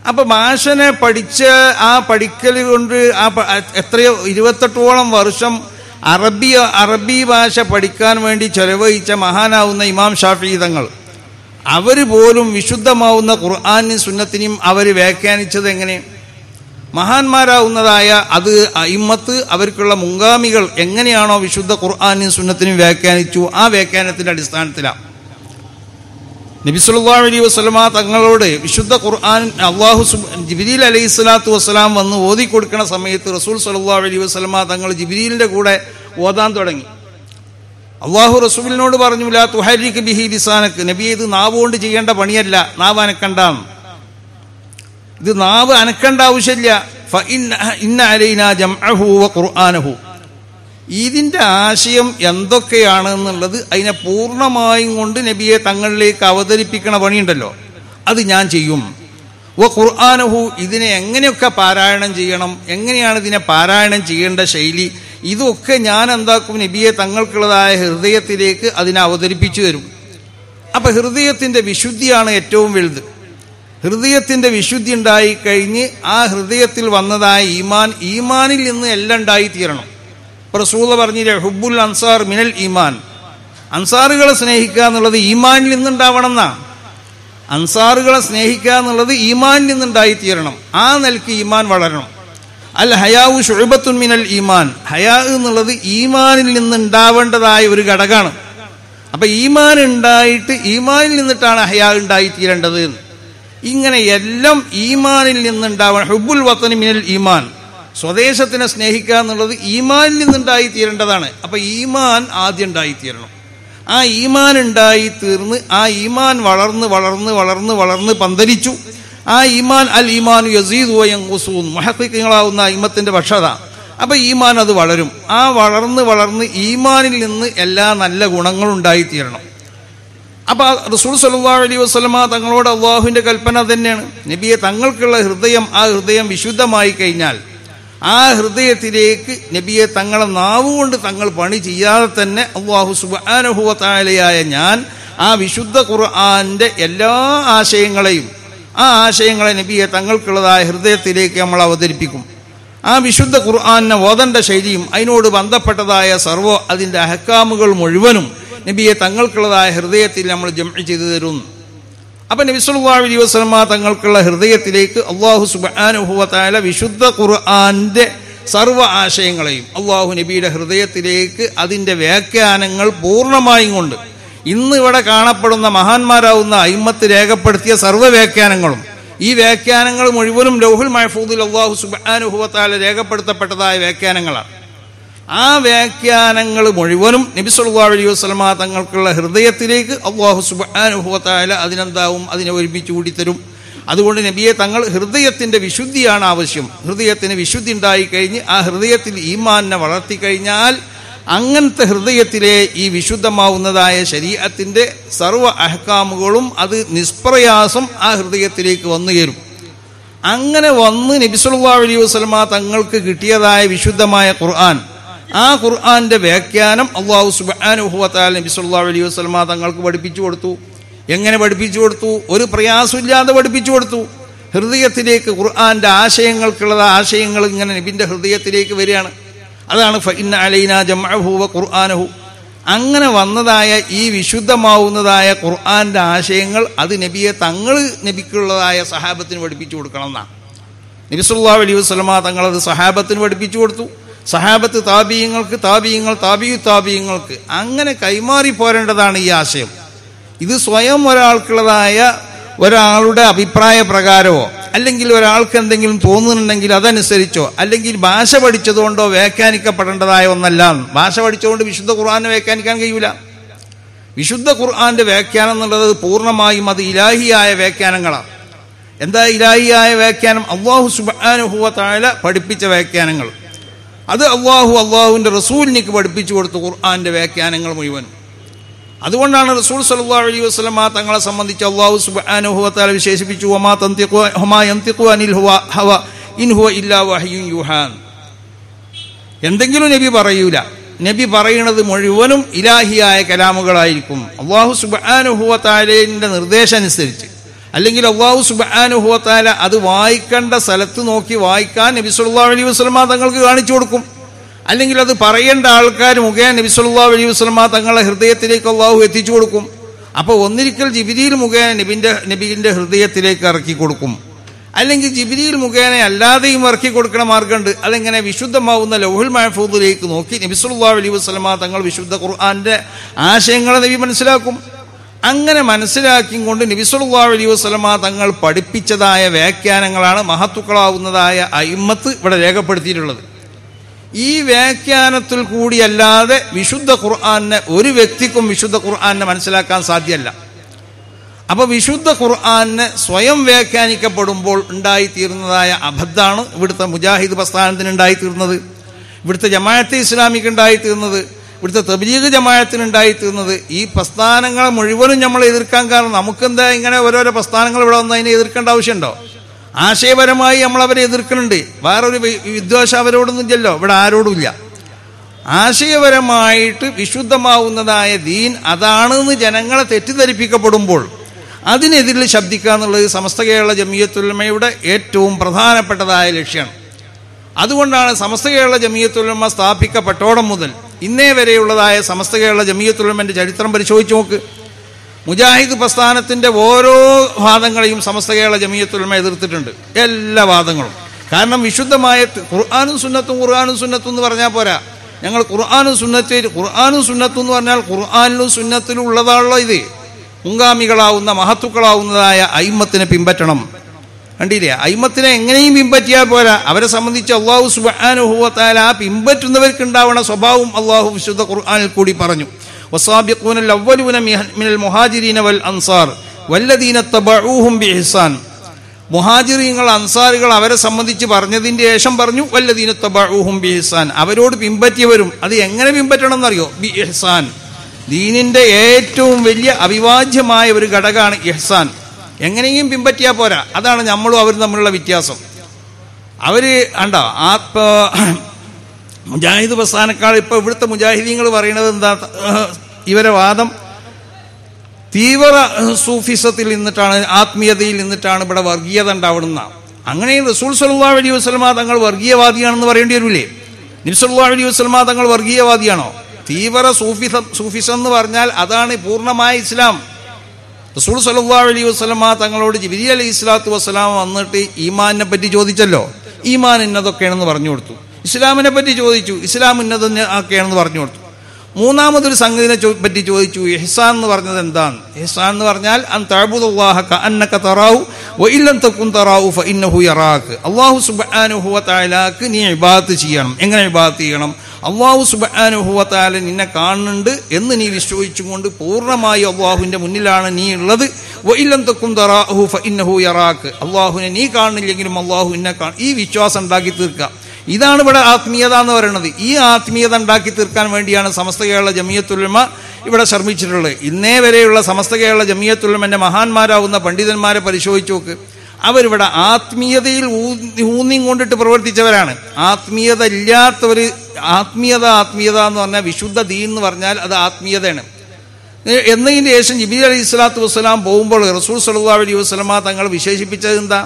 അപ്പൊ ഭാഷനെ പഠിച്ച ആ പഠിക്കൽ കൊണ്ട് ആ എത്രയോ 28ഓളം വർഷം അറബി ഭാഷ പഠിക്കാൻ വേണ്ടി ചെലവഴിച്ച മഹാനാവുന്ന ഇമാം ഷാഫി തങ്ങൾ അവർ പോലും വിശുദ്ധമാവുന്ന ഖുർആനും സുന്നത്തിനും അവർ വ്യാഖ്യാനിച്ചത് എങ്ങനെ? മഹാന്മാരാവുന്നതായ അത് അയിമ്മത്ത് അവർക്കുള്ള മുൻഗാമികൾ എങ്ങനെയാണോ വിശുദ്ധ ഖുർആനും സുന്നത്തിനും വ്യാഖ്യാനിച്ചു, ആ വ്യാഖ്യാനത്തിന്റെ അടിസ്ഥാനത്തിലാണ്. നബി സല്ലല്ലാഹു അലൈഹി വസല്ലമ തങ്ങളോട് വിശുദ്ധ ഖുർആൻ ജിബ്രീൽ അലൈഹിസ്സലാത്തു വസ്സലാം വന്ന് ഓതി കൊടുക്കുന്ന സമയത്ത് റസൂൽ സല്ലല്ലാഹു അലൈഹി വസല്ലമ തങ്ങൾ ജിബ്രീലിന്റെ കൂടെ ഓതാൻ തുടങ്ങി. അള്ളാഹു റസൂലിനോട് പറഞ്ഞു, ലാ തുഹരിക് ബിഹി ലിസാനക്, നബി ഇത് നാവ് കൊണ്ട് ചെയ്യേണ്ട പണിയല്ല, നാവ് അനക്കണ്ടാം, ഇത് നാവ് അനക്കേണ്ട ആവശ്യമില്ല. ഇന്ന അലൈനാ ജംഅഹു വ ഖുർആനഹു, ഇതിന്റെ ആശയം എന്തൊക്കെയാണ് എന്നുള്ളത് അതിനെ പൂർണ്ണമായും കൊണ്ട് നബിയെ തങ്ങളിലേക്ക് അവതരിപ്പിക്കണ പണിയുണ്ടല്ലോ, അത് ഞാൻ ചെയ്യും. വ ഖുർആനഹു, ഇതിനെ എങ്ങനെയൊക്കെ പാരായണം ചെയ്യണം, എങ്ങനെയാണ് ഇതിനെ പാരായണം ചെയ്യേണ്ട ശൈലി, ഇതൊക്കെ ഞാൻ എന്താക്കും, നബിയെ തങ്ങൾക്കുള്ളതായ ഹൃദയത്തിലേക്ക് അതിനെ അവതരിപ്പിച്ചു തരും. അപ്പൊ ഹൃദയത്തിന്റെ വിശുദ്ധിയാണ് ഏറ്റവും വലുത്. ഹൃദയത്തിന്റെ വിശുദ്ധി ഉണ്ടായിക്കഴിഞ്ഞ് ആ ഹൃദയത്തിൽ വന്നതായ ഈമാനിൽ നിന്ന് എല്ലാം ഉണ്ടായിത്തീരണം. റസൂൽ പറഞ്ഞില്ലേ, ഹുബ്ബുൽ അൻസാർ മിനൽ ഈമാൻ, അൻസാറുകളെ സ്നേഹിക്കുക എന്നുള്ളത് ഈമാനിൽ നിന്നുണ്ടാവണം എന്നാ. അൻസാറുകളെ സ്നേഹിക്കുക എന്നുള്ളത് ഈമാനിൽ നിന്നുണ്ടായിത്തീരണം. ആ നിലയ്ക്ക് ഈമാൻ വളരണം. അൽ ഹയാഉ ശുഅബത്തുൻ മിനൽ ഈമാൻ, ഹയാ എന്നുള്ളത് ഈമാനിൽ നിന്നുണ്ടാവേണ്ടതായ ഒരു ഘടകമാണ്. അപ്പൊ ഈമാൻ ഉണ്ടായിട്ട് ഈമാനിൽ നിന്നിട്ടാണ് ഹയാ ഉണ്ടായിത്തീരേണ്ടത്. ഇങ്ങനെ എല്ലാം ഈമാനിൽ നിന്നുണ്ടാവണം. ഹുബ്ബുൽ വത്തനി മിനൽ ഈമാൻ, സ്വദേശത്തിനെ സ്നേഹിക്കുക എന്നുള്ളത് ഈമാനിൽ നിന്നുണ്ടായിത്തീരേണ്ടതാണ്. അപ്പൊ ഈമാൻ ആദ്യം ഉണ്ടായിത്തീരണം. ആ ഈമാൻ ഉണ്ടായി തീർന്ന് ആ ഈമാൻ വളർന്ന് വളർന്ന് വളർന്ന് വളർന്ന് പന്തലിച്ചു. ആ ഈമാൻ അൽ ഈമാൻ യസീദു വയൻഖുസൂൻ മുഹഖിഖീങ്ങളാവുന്ന അയിമ്മത്തിന്റെ പക്ഷത. അപ്പൊ ഈമാൻ അത് വളരും. ആ വളർന്ന് വളർന്ന് ഈമാനിൽ നിന്ന് എല്ലാ നല്ല ഗുണങ്ങളും ഉണ്ടായിത്തീരണം. അപ്പൊ റസൂൽ സല്ലല്ലാഹു അലൈഹി വസല്ലമ തങ്ങളോട് അള്ളാഹുവിന്റെ കൽപ്പന തന്നെയാണ്, നബിയെ തങ്ങൾക്കുള്ള ഹൃദയം, ആ ഹൃദയം വിശുദ്ധമായി കഴിഞ്ഞാൽ ആ ഹൃദയത്തിലേക്ക് നബിയെ തങ്ങളെ നാവുകൊണ്ട് തങ്ങൾ പണി ചെയ്യാതെ തന്നെ അല്ലാഹു സുബ്ഹാനഹു വ തആലയായ ഞാൻ ആ വിശുദ്ധ ഖുർആന്റെ എല്ലാ ആശയങ്ങളെയും ആ ആശയങ്ങളെ നബിയെ തങ്ങൾക്കുള്ളതായ ഹൃദയത്തിലേക്ക് നമ്മൾ അവതരിപ്പിക്കും. ആ വിശുദ്ധ ഖുർആനെ ഓതേണ്ട ശൈലിയും അതിനോട് ബന്ധപ്പെട്ടതായ സർവ്വ അതിൻ്റെ അഹ്കാമുകൾ മുഴുവനും നബിയെ തങ്ങൾക്കുള്ളതായ ഹൃദയത്തിൽ നമ്മൾ ജംഅ് ചെയ്തു തരുന്നു. അപ്പം നബി സല്ലല്ലാഹു അലൈഹി വസല്ലമ തങ്ങൾക്കുള്ള ഹൃദയത്തിലേക്ക് അല്ലാഹു സുബ്ഹാനഹു വ തആല വിശുദ്ധ ഖുർആന്റെ സർവ്വ ആശയങ്ങളെയും അല്ലാഹു നബിയുടെ ഹൃദയത്തിലേക്ക് അതിൻ്റെ വ്യാഖ്യാനങ്ങൾ പൂർണ്ണമായും കൊണ്ട് ഇന്ന് ഇവിടെ കാണപ്പെടുന്ന മഹാന്മാരാവുന്ന അയിമ്മത്ത് രേഖപ്പെടുത്തിയ സർവ്വ വ്യാഖ്യാനങ്ങളും ഈ വ്യാഖ്യാനങ്ങൾ മുഴുവനും ലൗഹുൽ മഹ്ഫൂദിൽ അല്ലാഹു സുബ്ഹാനഹു വ തആല രേഖപ്പെടുത്തപ്പെട്ടതായ വ്യാഖ്യാനങ്ങളാണ്. ആ വ്യാഖ്യാനങ്ങൾ മുഴുവനും നബി സല്ലല്ലാഹു അലൈഹി വസല്ലമ തങ്ങൾക്കുള്ള ഹൃദയത്തിലേക്ക് അല്ലാഹു സുബ്ഹാനഹു വ തആല അതിനെന്താവും, അതിനെ ഒരുമിച്ച് കൂടിത്തരും. അതുകൊണ്ട് നബിയെ തങ്ങൾ ഹൃദയത്തിൻ്റെ വിശുദ്ധിയാണ് ആവശ്യം. ഹൃദയത്തിന് വിശുദ്ധി ഉണ്ടായിക്കഴിഞ്ഞ് ആ ഹൃദയത്തിൽ ഈമാനിനെ വളർത്തിക്കഴിഞ്ഞാൽ അങ്ങനത്തെ ഹൃദയത്തിലെ ഈ വിശുദ്ധമാവുന്നതായ ശരീഅത്തിൻ്റെ സർവ്വ അഹ്കാമുകളും അത് നിഷ്പ്രയാസം ആ ഹൃദയത്തിലേക്ക് വന്നു ചേരും. അങ്ങനെ വന്ന് നബി സല്ലല്ലാഹു അലൈഹി വസല്ലമ തങ്ങൾക്ക് കിട്ടിയതായ വിശുദ്ധമായ ഖുർആൻ, ആ ഖുർആന്റെ വ്യാഖ്യാനം അല്ലാഹു സുബ്ഹാനഹു വ തആല നബി സല്ലല്ലാഹു അലൈഹി വസല്ലമ തങ്ങൾക്ക് പഠിപ്പിച്ചു കൊടുത്തു. എങ്ങനെ പഠിപ്പിച്ചു കൊടുത്തു? ഒരു പ്രയാസമില്ലാതെ പഠിപ്പിച്ചു കൊടുത്തു. ഹൃദയത്തിലേക്ക് ഖുർആന്റെ ആശയങ്ങൾക്കുള്ള ആശയങ്ങൾ ഇങ്ങനെ നബിന്റെ ഹൃദയത്തിലേക്ക് വരികയാണ്. അതാണ് ഫഇന്ന അലൈനാ ജംഅഹു വ ഖുർആനഹു. അങ്ങനെ വന്നതായ ഈ വിശുദ്ധമാവുന്നതായ ഖുർആന്റെ ആശയങ്ങൾ അത് നബിയെ തങ്ങൾ നബിക്കുള്ളതായ സഹാബത്തിന് പഠിപ്പിച്ചു കൊടുക്കണം എന്നാണ്. നബി സല്ലല്ലാഹു അലൈഹി വസല്ലമ തങ്ങളത് സഹാബത്തിന് പഠിപ്പിച്ചു കൊടുത്തു. സഹാബത്ത് താബിയങ്ങൾക്ക്, താബിയങ്ങൾ താബിയു താബിയങ്ങൾക്ക്, അങ്ങനെ കൈമാറി പോരേണ്ടതാണ് ഈ ആശയം. ഇത് സ്വയം ഒരാൾക്കുള്ളതായ ഒരാളുടെ അഭിപ്രായ പ്രകാരമോ അല്ലെങ്കിൽ ഒരാൾക്ക് എന്തെങ്കിലും തോന്നുന്നുണ്ടെങ്കിൽ അതനുസരിച്ചോ അല്ലെങ്കിൽ ഭാഷ പഠിച്ചതുകൊണ്ടോ വ്യാഖ്യാനിക്കപ്പെടേണ്ടതായ ഒന്നല്ല. ഭാഷ പഠിച്ചുകൊണ്ട് വിശുദ്ധ ഖുർആനെ വ്യാഖ്യാനിക്കാൻ കഴിയൂല. വിശുദ്ധ ഖുർആന്റെ വ്യാഖ്യാനം എന്നുള്ളത് പൂർണ്ണമായും അത് ഇലാഹിയായ വ്യാഖ്യാനങ്ങളാണ്. എന്താ ഇലാഹിയായ വ്യാഖ്യാനം? അല്ലാഹു സുബ്ഹാനഹു വ തആല പഠിപ്പിച്ച വ്യാഖ്യാനങ്ങൾ. അത് അള്ളാഹുവിൻ്റെ റസൂലിനിക്ക് പഠിപ്പിച്ചു കൊടുത്തു ഖുർആന്റെ വ്യാഖ്യാനങ്ങൾ മുഴുവനും. അതുകൊണ്ടാണ് റസൂൽ സല്ലല്ലാഹു അലൈഹി വസല്ലമ തങ്ങളെ സംബന്ധിച്ച് അല്ലാഹു സുബ്ഹാനഹു വ തആല വിശേഷിപ്പിച്ചു വമാ യന്തിഖു അനിൽ ഹവ ഇൻ ഹുവ ഇല്ലാ വഹ്യുൻ യുഹാ. എന്തെങ്കിലും നബി പറയൂല. നബി പറയുന്നത് മുഴുവനും ഇലാഹിയായ കലാമുകളായിരിക്കും. അല്ലാഹു സുബ്ഹാനഹു വ തആലയുടെ നിർദ്ദേശം അനുസരിച്ച് അല്ലെങ്കിൽ അല്ലാഹു സുബ്ഹാനഹു വ തആല അത് വായിക്കേണ്ട സ്ഥലത്ത് നോക്കി വായിക്കാൻ നബി സല്ലല്ലാഹു അലൈഹി വസല്ലമ തങ്ങൾക്ക് കാണിച്ചു കൊടുക്കും. അല്ലെങ്കിൽ അത് പറയേണ്ട ആൾക്കാർ മുഖേന നബി സല്ലല്ലാഹു അലൈഹി വസല്ലമ തങ്ങളുടെ ഹൃദയത്തിലേക്ക് അല്ലാഹു എത്തിച്ചു കൊടുക്കും. അപ്പോൾ ഒന്നിരിക്കൽ ജിബ്രീൽ മുഖേന നബിന്റെ ഹൃദയത്തിലേക്ക് ഇറക്കി കൊടുക്കും. അല്ലെങ്കിൽ ജിബ്രീൽ മുഖേന അല്ലാതെയും ഇറക്കി കൊടുക്കണ മാർഗമുണ്ട്. അതെങ്ങനെ? വിശുദ്ധമാവുന്ന ലൗഹുൽ മഹ്ഫൂദിലേക്ക് നോക്കി നബി സല്ലല്ലാഹു അലൈഹി വസല്ലമ തങ്ങൾ വിശുദ്ധ ഖുർആന്റെ ആശയങ്ങളെ നബി മനസ്സിലാക്കും. അങ്ങനെ മനസ്സിലാക്കിയും കൊണ്ട് നബി സല്ലല്ലാഹു അലൈഹി വസല്ലമ തങ്ങൾ പഠിപ്പിച്ചതായ വ്യാഖ്യാനങ്ങളാണ് മഹത്തുക്കളാവുന്നതായ അയിമ്മത്ത് ഇവിടെ രേഖപ്പെടുത്തിയിട്ടുള്ളത്. ഈ വ്യാഖ്യാനത്തിൽ കൂടിയല്ലാതെ വിശുദ്ധ ഖുർആനെ ഒരു വ്യക്തിക്കും വിശുദ്ധ ഖുർആനെ മനസ്സിലാക്കാൻ സാധ്യമല്ല. അപ്പോൾ വിശുദ്ധ ഖുർആനെ സ്വയം വ്യാഖ്യാനിക്കപ്പെടുമ്പോൾ ഉണ്ടായിത്തീരുന്നതായ അബദ്ധാണ് ഇവിടുത്തെ മുജാഹിദ് പ്രസ്ഥാനത്തിന് ഉണ്ടായിത്തീർന്നത്, ഇവിടുത്തെ ജമാഅത്തെ ഇസ്ലാമിക്ക് ഉണ്ടായിത്തീർന്നത്, ഇവിടുത്തെ തബ്ലീഗ് ജമാഅത്തിന് ഉണ്ടായിത്തീർന്നത്. ഈ പ്രസ്ഥാനങ്ങളെ മുഴുവനും നമ്മൾ എതിർക്കാൻ കാരണം നമുക്കെന്താ ഇങ്ങനെ ഓരോരോ പ്രസ്ഥാനങ്ങൾ ഇവിടെ വന്ന് അതിനെ എതിർക്കേണ്ട ആവശ്യമുണ്ടോ? ആശയപരമായി നമ്മളവരെ എതിർക്കുന്നുണ്ട്. വേറൊരു വിദ്വേഷം അവരോടൊന്നും ഇല്ലല്ലോ, ഇവിടെ ആരോടുമില്ല. ആശയപരമായിട്ട് വിശുദ്ധമാവുന്നതായ ദീൻ അതാണെന്ന് ജനങ്ങളെ തെറ്റിദ്ധരിപ്പിക്കപ്പെടുമ്പോൾ അതിനെതിരിൽ ശബ്ദിക്കുക എന്നുള്ളത് സമസ്ത കേരള ജമിയത്തുൽ ഉലമയുടെ ഏറ്റവും പ്രധാനപ്പെട്ടതായ ലക്ഷ്യമാണ്. അതുകൊണ്ടാണ് സമസ്ത കേരള ജമിയത്തുൽ ഉലമ സ്ഥാപിക്കപ്പെട്ടോടം മുതൽ ഇന്നേ വരെയുള്ളതായ സമസ്ത കേരള ജമിയത്തുൽ ഉലമയുടെ ചരിത്രം പരിശോധിച്ച് നോക്ക്. മുജാഹിദ് പ്രസ്ഥാനത്തിൻ്റെ ഓരോ വാദങ്ങളെയും സമസ്ത കേരള ജമിയത്തുൽ ഉലമ എതിർത്തിട്ടുണ്ട്, എല്ലാ വാദങ്ങളും. കാരണം വിശുദ്ധമായ ഖുർആനും സുന്നത്തും എന്ന് പറഞ്ഞാൽ പോരാ. ഞങ്ങൾ ഖുർആനും സുന്നത്തും എന്ന് പറഞ്ഞാൽ ഖുർആനിലും സുന്നത്തിലും ഉള്ളതാണല്ലോ ഇത്. മുൻഗാമികളാവുന്ന മഹത്തുക്കളാവുന്നതായ അയിമ്മത്തിനെ പിൻപറ്റണം. കണ്ടില്ലേ? അയിമ്മത്തിനെ എങ്ങനെയും പിൻപറ്റിയാൽ പോരാ. അവരെ സംബന്ധിച്ച് അല്ലാഹു സുബ്ഹാനഹു വ തആല ആ പിൻപറ്റുന്നവർക്ക് ഉണ്ടാവുന്ന സ്വഭാവം അല്ലാഹു വിശുദ്ധ ഖുർആനിൽ കൂടി പറഞ്ഞു. വസാബിഖൂനൽ അവ്വലൂന മിനൽ മുഹാജിരീന വൽ അൻസാർ വല്ലദീന തബഊഹും ബിഇഹ്സാൻ. മുഹാജിറുകൾ അൻസാറുകൾ അവരെ സംബന്ധിച്ച് പറഞ്ഞതിന്റെ ശേഷം പറഞ്ഞു വല്ലദീന തബഊഹും ബിഇഹ്സാൻ, അവരോട് പിൻപറ്റിയവരും. അത് എങ്ങനെ പിൻപറ്റണം എന്നറിയോ? ബിഇഹ്സാൻ. ദീനിന്റെ ഏറ്റവും വലിയ അവിഭാജ്യമായ ഒരു ഘടകമാണ് ഇഹ്സാൻ. എങ്ങനെയും പിൻപറ്റിയാൽ പോരാ. അതാണ് നമ്മളും അവരും തമ്മിലുള്ള വ്യത്യാസം. അവര് കണ്ടോ മുജാഹിദ് പ്രസ്ഥാനക്കാൾ ഇപ്പൊ ഇവിടുത്തെ മുജാഹിദീങ്ങൾ പറയുന്നത് എന്താ? ഇവരെ വാദം തീവ്ര സൂഫിസത്തിൽ നിന്നിട്ടാണ്, ആത്മീയതയിൽ നിന്നിട്ടാണ് ഇവിടെ വർഗീയത ഉണ്ടാവുന്ന. അങ്ങനെ റസൂൽ സല്ലല്ലാഹു അലൈഹി വസല്ലമ തങ്ങൾ വർഗീയവാദിയാണെന്ന് പറയേണ്ടി വരില്ലേ? നബി സല്ലല്ലാഹു അലൈഹി വസല്ലമ തങ്ങൾ വർഗീയവാദിയാണോ? തീവ്ര സൂഫിസം എന്ന് പറഞ്ഞാൽ അതാണ് പൂർണ്ണമായ ഇസ്ലാം. റസൂൽ സല്ലല്ലാഹു അലൈഹി വസല്ലമ തങ്ങളോട് ജിബ്രീൽ അലൈഹിസ്സലാത്തു വസ്സലാം വന്നിട്ട് ഈമാനിനെ പറ്റി ചോദിച്ചല്ലോ. ഈമാൻ ഇന്നതൊക്കെയാണെന്ന് പറഞ്ഞു കൊടുത്തു. ഇസ്ലാമിനെ പറ്റി ചോദിച്ചു, ഇസ്ലാം ഇന്നതൊക്കെയാണെന്ന് പറഞ്ഞു കൊടുത്തു. മൂന്നാമതൊരു സംഗതിനെ പറ്റി ചോദിച്ചു, ഇഹ്സാൻ എന്ന് പറഞ്ഞത് എന്താണ്? ഇഹ്സാൻ എന്ന് പറഞ്ഞാൽ അൻ തഅബുദല്ലാഹ കഅന്നക തറാഹു വഇല്ലം തകുൻ തറാഹു ഫഇന്നഹു യറാക. അല്ലാഹു സുബ്ഹാനഹു വ തആലാക്ക് നീ ഇബാദത്ത് ചെയ്യണം. എങ്ങനെ ഇബാദത്ത് ചെയ്യണം? അല്ലാഹു സുബ്ഹാനഹു വ തആല നിന്നെ കാണുന്നുണ്ട് എന്ന് നീ വിശ്വസിച്ചുകൊണ്ട് പൂർണ്ണമായി അല്ലാഹുവിന്റെ മുന്നിലാണ് നീ ഉള്ളത്. വഇല്ലം തകുൻ തറാഹു ഫഇന്നഹു യറാക. അല്ലാഹുവിനെ നീ കാണുന്നില്ലെങ്കിലും അല്ലാഹു നിന്നെ കാണും. ഈ വിശ്വാസം ഉണ്ടാക്കി തീർക്കുക. ഇതാണ് ഇവിടെ ആത്മീയത എന്ന് പറയുന്നത്. ഈ ആത്മീയത ഉണ്ടാക്കി തീർക്കാൻ വേണ്ടിയാണ് സമസ്ത കേരള ജമിയത്തുൽ ഉലമ ഇവിടെ ശ്രമിച്ചിട്ടുള്ളത്. ഇന്നേ വരെയുള്ള സമസ്ത കേരള ജമിയത്തുൽ ഉലമന്റെ മഹാന്മാരാവുന്ന പണ്ഡിതന്മാരെ പരിശോധിച്ച് നോക്ക്. അവരിവിടെ ആത്മീയതയിൽ ഊന്നിയും കൊണ്ടിട്ട് പ്രവർത്തിച്ചവരാണ്. ആത്മീയത ഇല്ലാത്തവർ ആത്മീയത എന്ന് പറഞ്ഞാൽ വിശുദ്ധ ദീൻ എന്ന് പറഞ്ഞാൽ അത് ആത്മീയതയാണ്. എന്നതിന് ശേഷം ജിബ്രീൽ അലൈഹിസ്സലാത്തു വസ്സലാം പോകുമ്പോൾ റസൂൽ സല്ലല്ലാഹു അലൈഹി വസല്ലമ തങ്ങൾ വിശേഷിപ്പിച്ചത് എന്താ?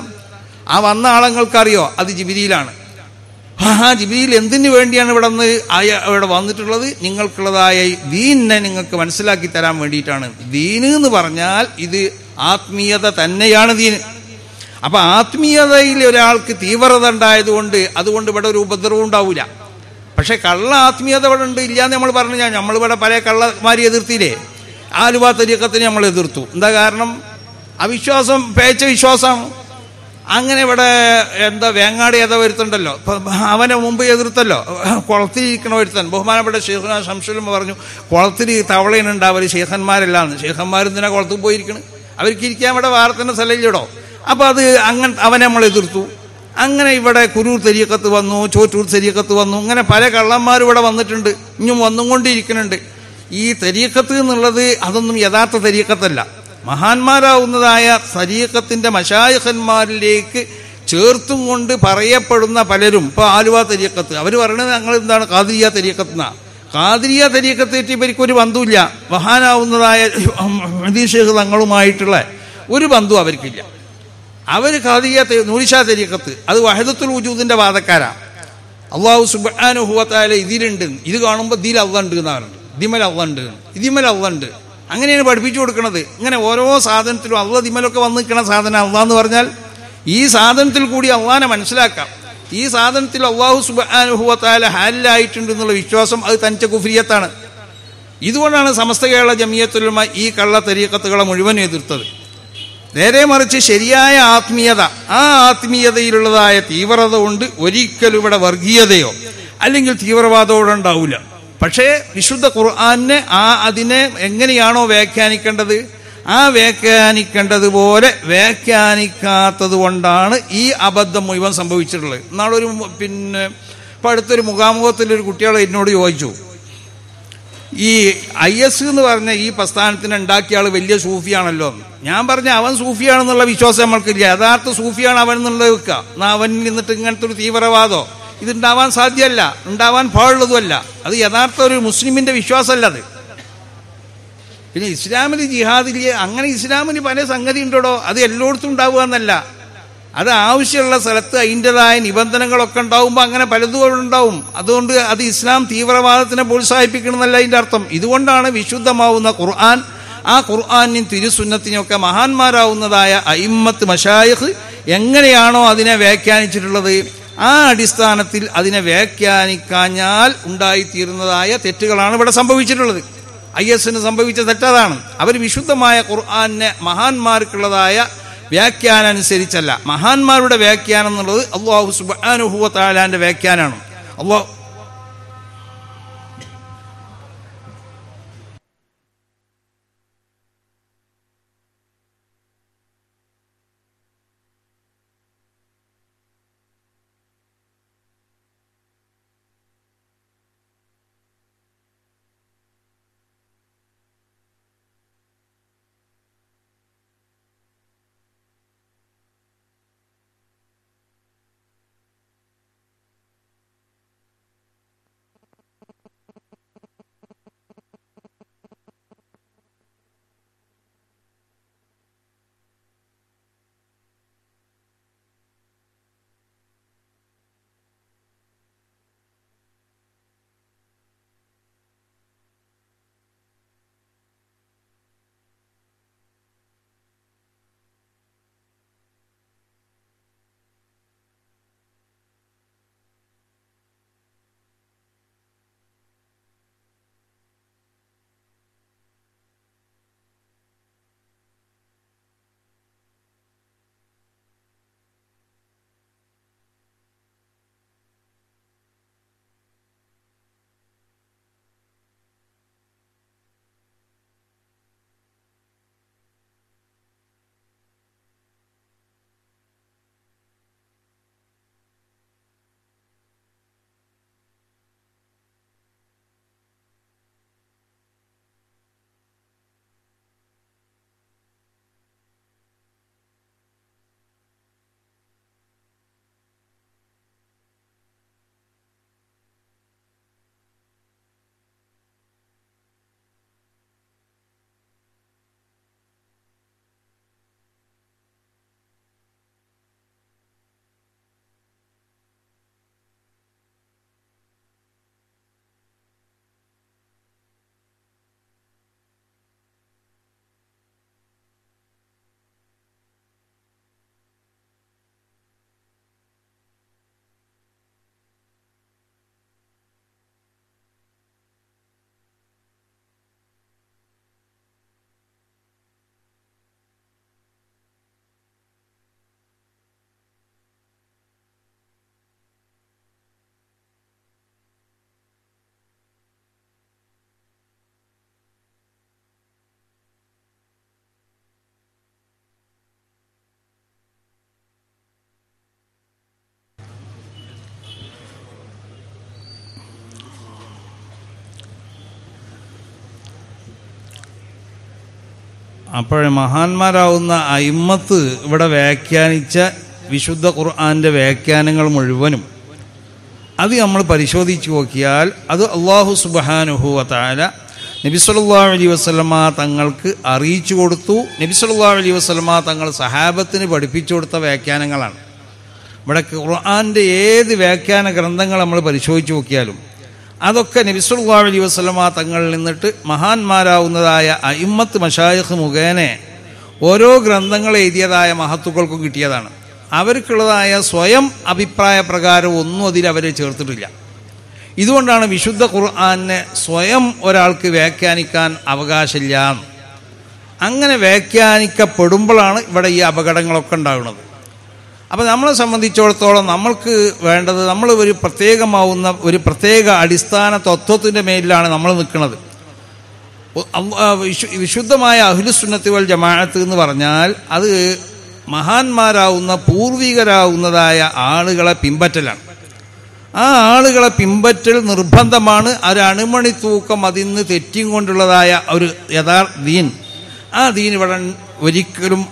ആ വന്ന ആളുകൾക്കറിയോ അത് ജിബ്രീലാണ്. ജിബ്രീൽ എന്തിനു വേണ്ടിയാണ് ഇവിടെ വന്നിട്ടുള്ളത്? നിങ്ങൾക്കുള്ളതായ ദീനിനെ നിങ്ങൾക്ക് മനസ്സിലാക്കി തരാൻ വേണ്ടിയിട്ടാണ്. ദീന് എന്ന് പറഞ്ഞാൽ ഇത് ആത്മീയത തന്നെയാണ് ദീന്. അപ്പൊ ആത്മീയതയിൽ ഒരാൾക്ക് തീവ്രത ഉണ്ടായതുകൊണ്ട് അതുകൊണ്ട് ഇവിടെ ഒരു ഉപദ്രവം ഉണ്ടാവില്ല. പക്ഷെ കള്ള ആത്മീയത ഇവിടെ ഉണ്ട് ഇല്ലാന്ന് നമ്മൾ പറഞ്ഞു. നമ്മളിവിടെ പല കള്ളമാരി എതിർത്തില്ലേ? ആലുവ തരീഖത്തിനെ നമ്മൾ എതിർത്തു. എന്താ കാരണം? അവിശ്വാസം പേച്ച വിശ്വാസമാണ്. അങ്ങനെ ഇവിടെ വേങ്ങാട് ഏതാ വരുത്തുണ്ടല്ലോ, അവനെ മുമ്പ് എതിർത്തല്ലോ. കുളത്തിരിക്കണ വരുത്തൻ ബഹുമാനപ്പെട്ട ഷെയ്ഖുനാ ശംസുൽ പറഞ്ഞു, കുളത്തിൽ തവളയിനുണ്ടാവര് ഷെയ്ഖന്മാരല്ലാന്ന്. ഷെയ്ഖന്മാരെന്തിനാ കുളത്തിൽ പോയിരിക്കണം? അവർക്ക് ഇരിക്കാൻ ഇവിടെ വേറെ തന്നെ സ്ഥലമില്ലടോ. അപ്പൊ അത് അവനെ നമ്മൾ എതിർത്തു. അങ്ങനെ ഇവിടെ കുരൂർ തരീഖത്ത് വന്നു, ചോറ്റൂർ തരീഖത്ത് വന്നു. ഇങ്ങനെ പല കള്ളന്മാരും ഇവിടെ വന്നിട്ടുണ്ട്, ഇനിയും വന്നും കൊണ്ടിരിക്കുന്നുണ്ട്. ഈ തരീഖത്ത് എന്നുള്ളത് അതൊന്നും യഥാർത്ഥ തരീഖത്തല്ല. മഹാന്മാരാവുന്നതായ തരീഖത്തിന്റെ മശായിഖന്മാരിലേക്ക് ചേർത്തും കൊണ്ട് പറയപ്പെടുന്ന പലരും ഇപ്പൊ ആലുവ തരീഖത്ത് അവർ പറയുന്നത് ഞങ്ങൾ എന്താണ് ഖാദിരിയ തരീഖത്ത് എന്നാ. ഖാദിരിയ തരീഖത്ത് ഇവർക്കൊരു ബന്ധമില്ല. മഹാനാവുന്നതായ ഷേഖ് തങ്ങളുമായിട്ടുള്ള ഒരു ബന്ധു അവർക്കില്ല. അവർ ഖാദിരിയ നൂരിഷാ തരീഖത്ത് അത് വഹദത്തുൽ വജൂദിന്റെ വാദക്കാരാണ്. അല്ലാഹു സുബ്ഹാനഹു വ തആല ഇതിലുണ്ട്, ഇത് കാണുമ്പോൾ ഇതിൽ അല്ലാഹ് ഉണ്ട് എന്നാണ്, ഇതിമൽ അല്ലാഹ് ഉണ്ട്, ഇതിമൽ അല്ലാഹ് ഉണ്ട്. അങ്ങനെയാണ് പഠിപ്പിച്ചു കൊടുക്കുന്നത്. ഇങ്ങനെ ഓരോ സാധനത്തിലും അള്ളാഹ് ദിമലൊക്കെ വന്ന് നിൽക്കുന്ന സാധനം അള്ളാഹ് എന്ന് പറഞ്ഞാൽ ഈ സാധനത്തിൽ കൂടി അള്ളാഹിനെ മനസ്സിലാക്കാം. ഈ സാധനത്തിൽ അല്ലാഹു സുബ്ഹാനഹു വ തആല ഹാലിലായിട്ടുണ്ട് എന്നുള്ള വിശ്വാസം അത് തനിച്ച കുഫ്രിയത്താണ്. ഇതുകൊണ്ടാണ് സമസ്ത കേരള ജമിയത്തുൽ ഉലമ ഈ കള്ള തരീഖത്തുകളെ മുഴുവൻ എതിർത്തത്. നേരെ മറിച്ച് ശരിയായ ആത്മീയത, ആ ആത്മീയതയിലുള്ളതായ തീവ്രത കൊണ്ട് ഒരിക്കലും ഇവിടെ വർഗീയതയോ അല്ലെങ്കിൽ തീവ്രവാദമോ ഉണ്ടാവില്ല. പക്ഷേ വിശുദ്ധ ഖുർആനെ അതിനെ എങ്ങനെയാണോ വ്യാഖ്യാനിക്കേണ്ടത് ആ വ്യാഖ്യാനിക്കേണ്ടതുപോലെ വ്യാഖ്യാനിക്കാത്തത് കൊണ്ടാണ് ഈ അബദ്ധം മുഴുവൻ സംഭവിച്ചിട്ടുള്ളത്. നാളൊരു ഇപ്പം അടുത്തൊരു മുഖാമുഖത്തിലൊരു കുട്ടികൾ എന്നോട് ചോദിച്ചു, ഈ IS എന്ന് പറഞ്ഞ ഈ പ്രസ്ഥാനത്തിന് ഉണ്ടാക്കിയ ആൾ വലിയ സൂഫിയാണല്ലോ. ഞാൻ പറഞ്ഞ അവൻ സൂഫിയാണെന്നുള്ള വിശ്വാസം നമ്മൾക്കില്ല. യഥാർത്ഥ സൂഫിയാണ് അവൻ എന്നുള്ളത് വെക്കുക. എന്നാൽ അവനിൽ നിന്നിട്ട് ഇങ്ങനത്തെ ഒരു തീവ്രവാദോ ഇതുണ്ടാവാൻ സാധ്യമല്ല, ഉണ്ടാവാൻ പാടുള്ളതുമല്ല. അത് യഥാർത്ഥ ഒരു മുസ്ലിമിന്റെ വിശ്വാസമല്ല അത്. പിന്നെ ഇസ്ലാമിൽ ജിഹാദിൽ അങ്ങനെ ഇസ്ലാമിന് പല സംഗതി ഉണ്ടോ, അത് എല്ലായിടത്തും ഉണ്ടാവുക എന്നല്ല. അത് ആവശ്യമുള്ള സ്ഥലത്ത് അതിൻ്റെതായ നിബന്ധനകളൊക്കെ ഉണ്ടാവുമ്പോൾ അങ്ങനെ പലതും ഉണ്ടാവും. അതുകൊണ്ട് അത് ഇസ്ലാം തീവ്രവാദത്തിനെ പ്രോത്സാഹിപ്പിക്കണമെന്നല്ല അതിൻ്റെ അർത്ഥം. ഇതുകൊണ്ടാണ് വിശുദ്ധമാവുന്ന ഖുർആൻ, ആ ഖുർആനും തിരുസുന്നത്തിനെയൊക്കെ മഹാന്മാരാവുന്നതായ അയിമ്മത്ത് മശായിഖ് എങ്ങനെയാണോ അതിനെ വ്യാഖ്യാനിച്ചിട്ടുള്ളത് ആ അടിസ്ഥാനത്തിൽ അതിനെ വ്യാഖ്യാനിക്കാഞ്ഞാൽ ഉണ്ടായിത്തീരുന്നതായ തെറ്റുകളാണ് ഇവിടെ സംഭവിച്ചിട്ടുള്ളത്. ISന് സംഭവിച്ച തെറ്റതാണ്. അവർ വിശുദ്ധമായ ഖുർആനെ മഹാന്മാർക്കുള്ളതായ വ്യാഖ്യാനം അനുസരിച്ചല്ല. മഹാന്മാരുടെ വ്യാഖ്യാനം എന്നുള്ളത് അല്ലാഹു സുബ്ഹാനഹു വ തആലാന്റെ വ്യാഖ്യാനമാണ്. അപ്പോൾ മഹാന്മാരാവുന്ന അയിമ്മത്ത് ഇവിടെ വ്യാഖ്യാനിച്ച വിശുദ്ധ ഖുർആന്റെ വ്യാഖ്യാനങ്ങൾ മുഴുവനും അത് നമ്മൾ പരിശോധിച്ച് നോക്കിയാൽ അത് അല്ലാഹു സുബ്ഹാനഹു വ തആല നബി സല്ലല്ലാഹു അലൈഹി വസല്ലമ തങ്ങൾക്ക് അറിയിച്ചു കൊടുത്തു. നബി സല്ലല്ലാഹു അലൈഹി വസല്ലമ തങ്ങൾ സഹാബത്തിന് പഠിപ്പിച്ചു കൊടുത്ത വ്യാഖ്യാനങ്ങളാണ്. ഇവിടെ ഖുർആന്റെ ഏത് വ്യാഖ്യാന ഗ്രന്ഥങ്ങൾ നമ്മൾ പരിശോധിച്ച് നോക്കിയാലും അതൊക്കെ നബി സല്ലല്ലാഹു അലൈഹി വസല്ലമ തങ്ങളിൽ നിന്നിട്ട് മഹാന്മാരാവുന്നതായ അയിമ്മത്ത് മശായിഖ് മുഖേന ഓരോ ഗ്രന്ഥങ്ങൾ എഴുതിയതായ മഹത്തുക്കൾക്കും കിട്ടിയതാണ്. അവർക്കുള്ളതായ സ്വയം അഭിപ്രായ പ്രകാരം ഒന്നും അതിൽ അവരെ ചേർത്തിട്ടില്ല. ഇതുകൊണ്ടാണ് വിശുദ്ധ ഖുർആനെ സ്വയം ഒരാൾക്ക് വ്യാഖ്യാനിക്കാൻ അവകാശമില്ല. അങ്ങനെ വ്യാഖ്യാനിക്കപ്പെടുമ്പോഴാണ് ഇവിടെ ഈ അപകടങ്ങളൊക്കെ ഉണ്ടാകുന്നത്. അപ്പോൾ നമ്മളെ സംബന്ധിച്ചിടത്തോളം നമ്മൾക്ക് വേണ്ടത്, നമ്മൾ ഒരു പ്രത്യേകമാവുന്ന ഒരു പ്രത്യേക അടിസ്ഥാന തത്വത്തിൻ്റെ മേലിലാണ് നമ്മൾ നിൽക്കുന്നത്. വിശുദ്ധമായ അഹ്ലുസുന്നത്തി വൽ ജമാഅത്ത് എന്ന് പറഞ്ഞാൽ അത് മഹാന്മാരാവുന്ന പൂർവികരാവുന്നതായ ആളുകളെ പിൻപറ്റലാണ്. ആ ആളുകളെ പിൻപറ്റൽ നിർബന്ധമാണ്. ഒരു അണുമണി തൂക്കം അതിന്ന് തെറ്റിയും കൊണ്ടുള്ളതായ ഒരു യഥാർത്ഥ ദീൻ, ആ ദീൻ ഇവിടെ ഒരിക്കലും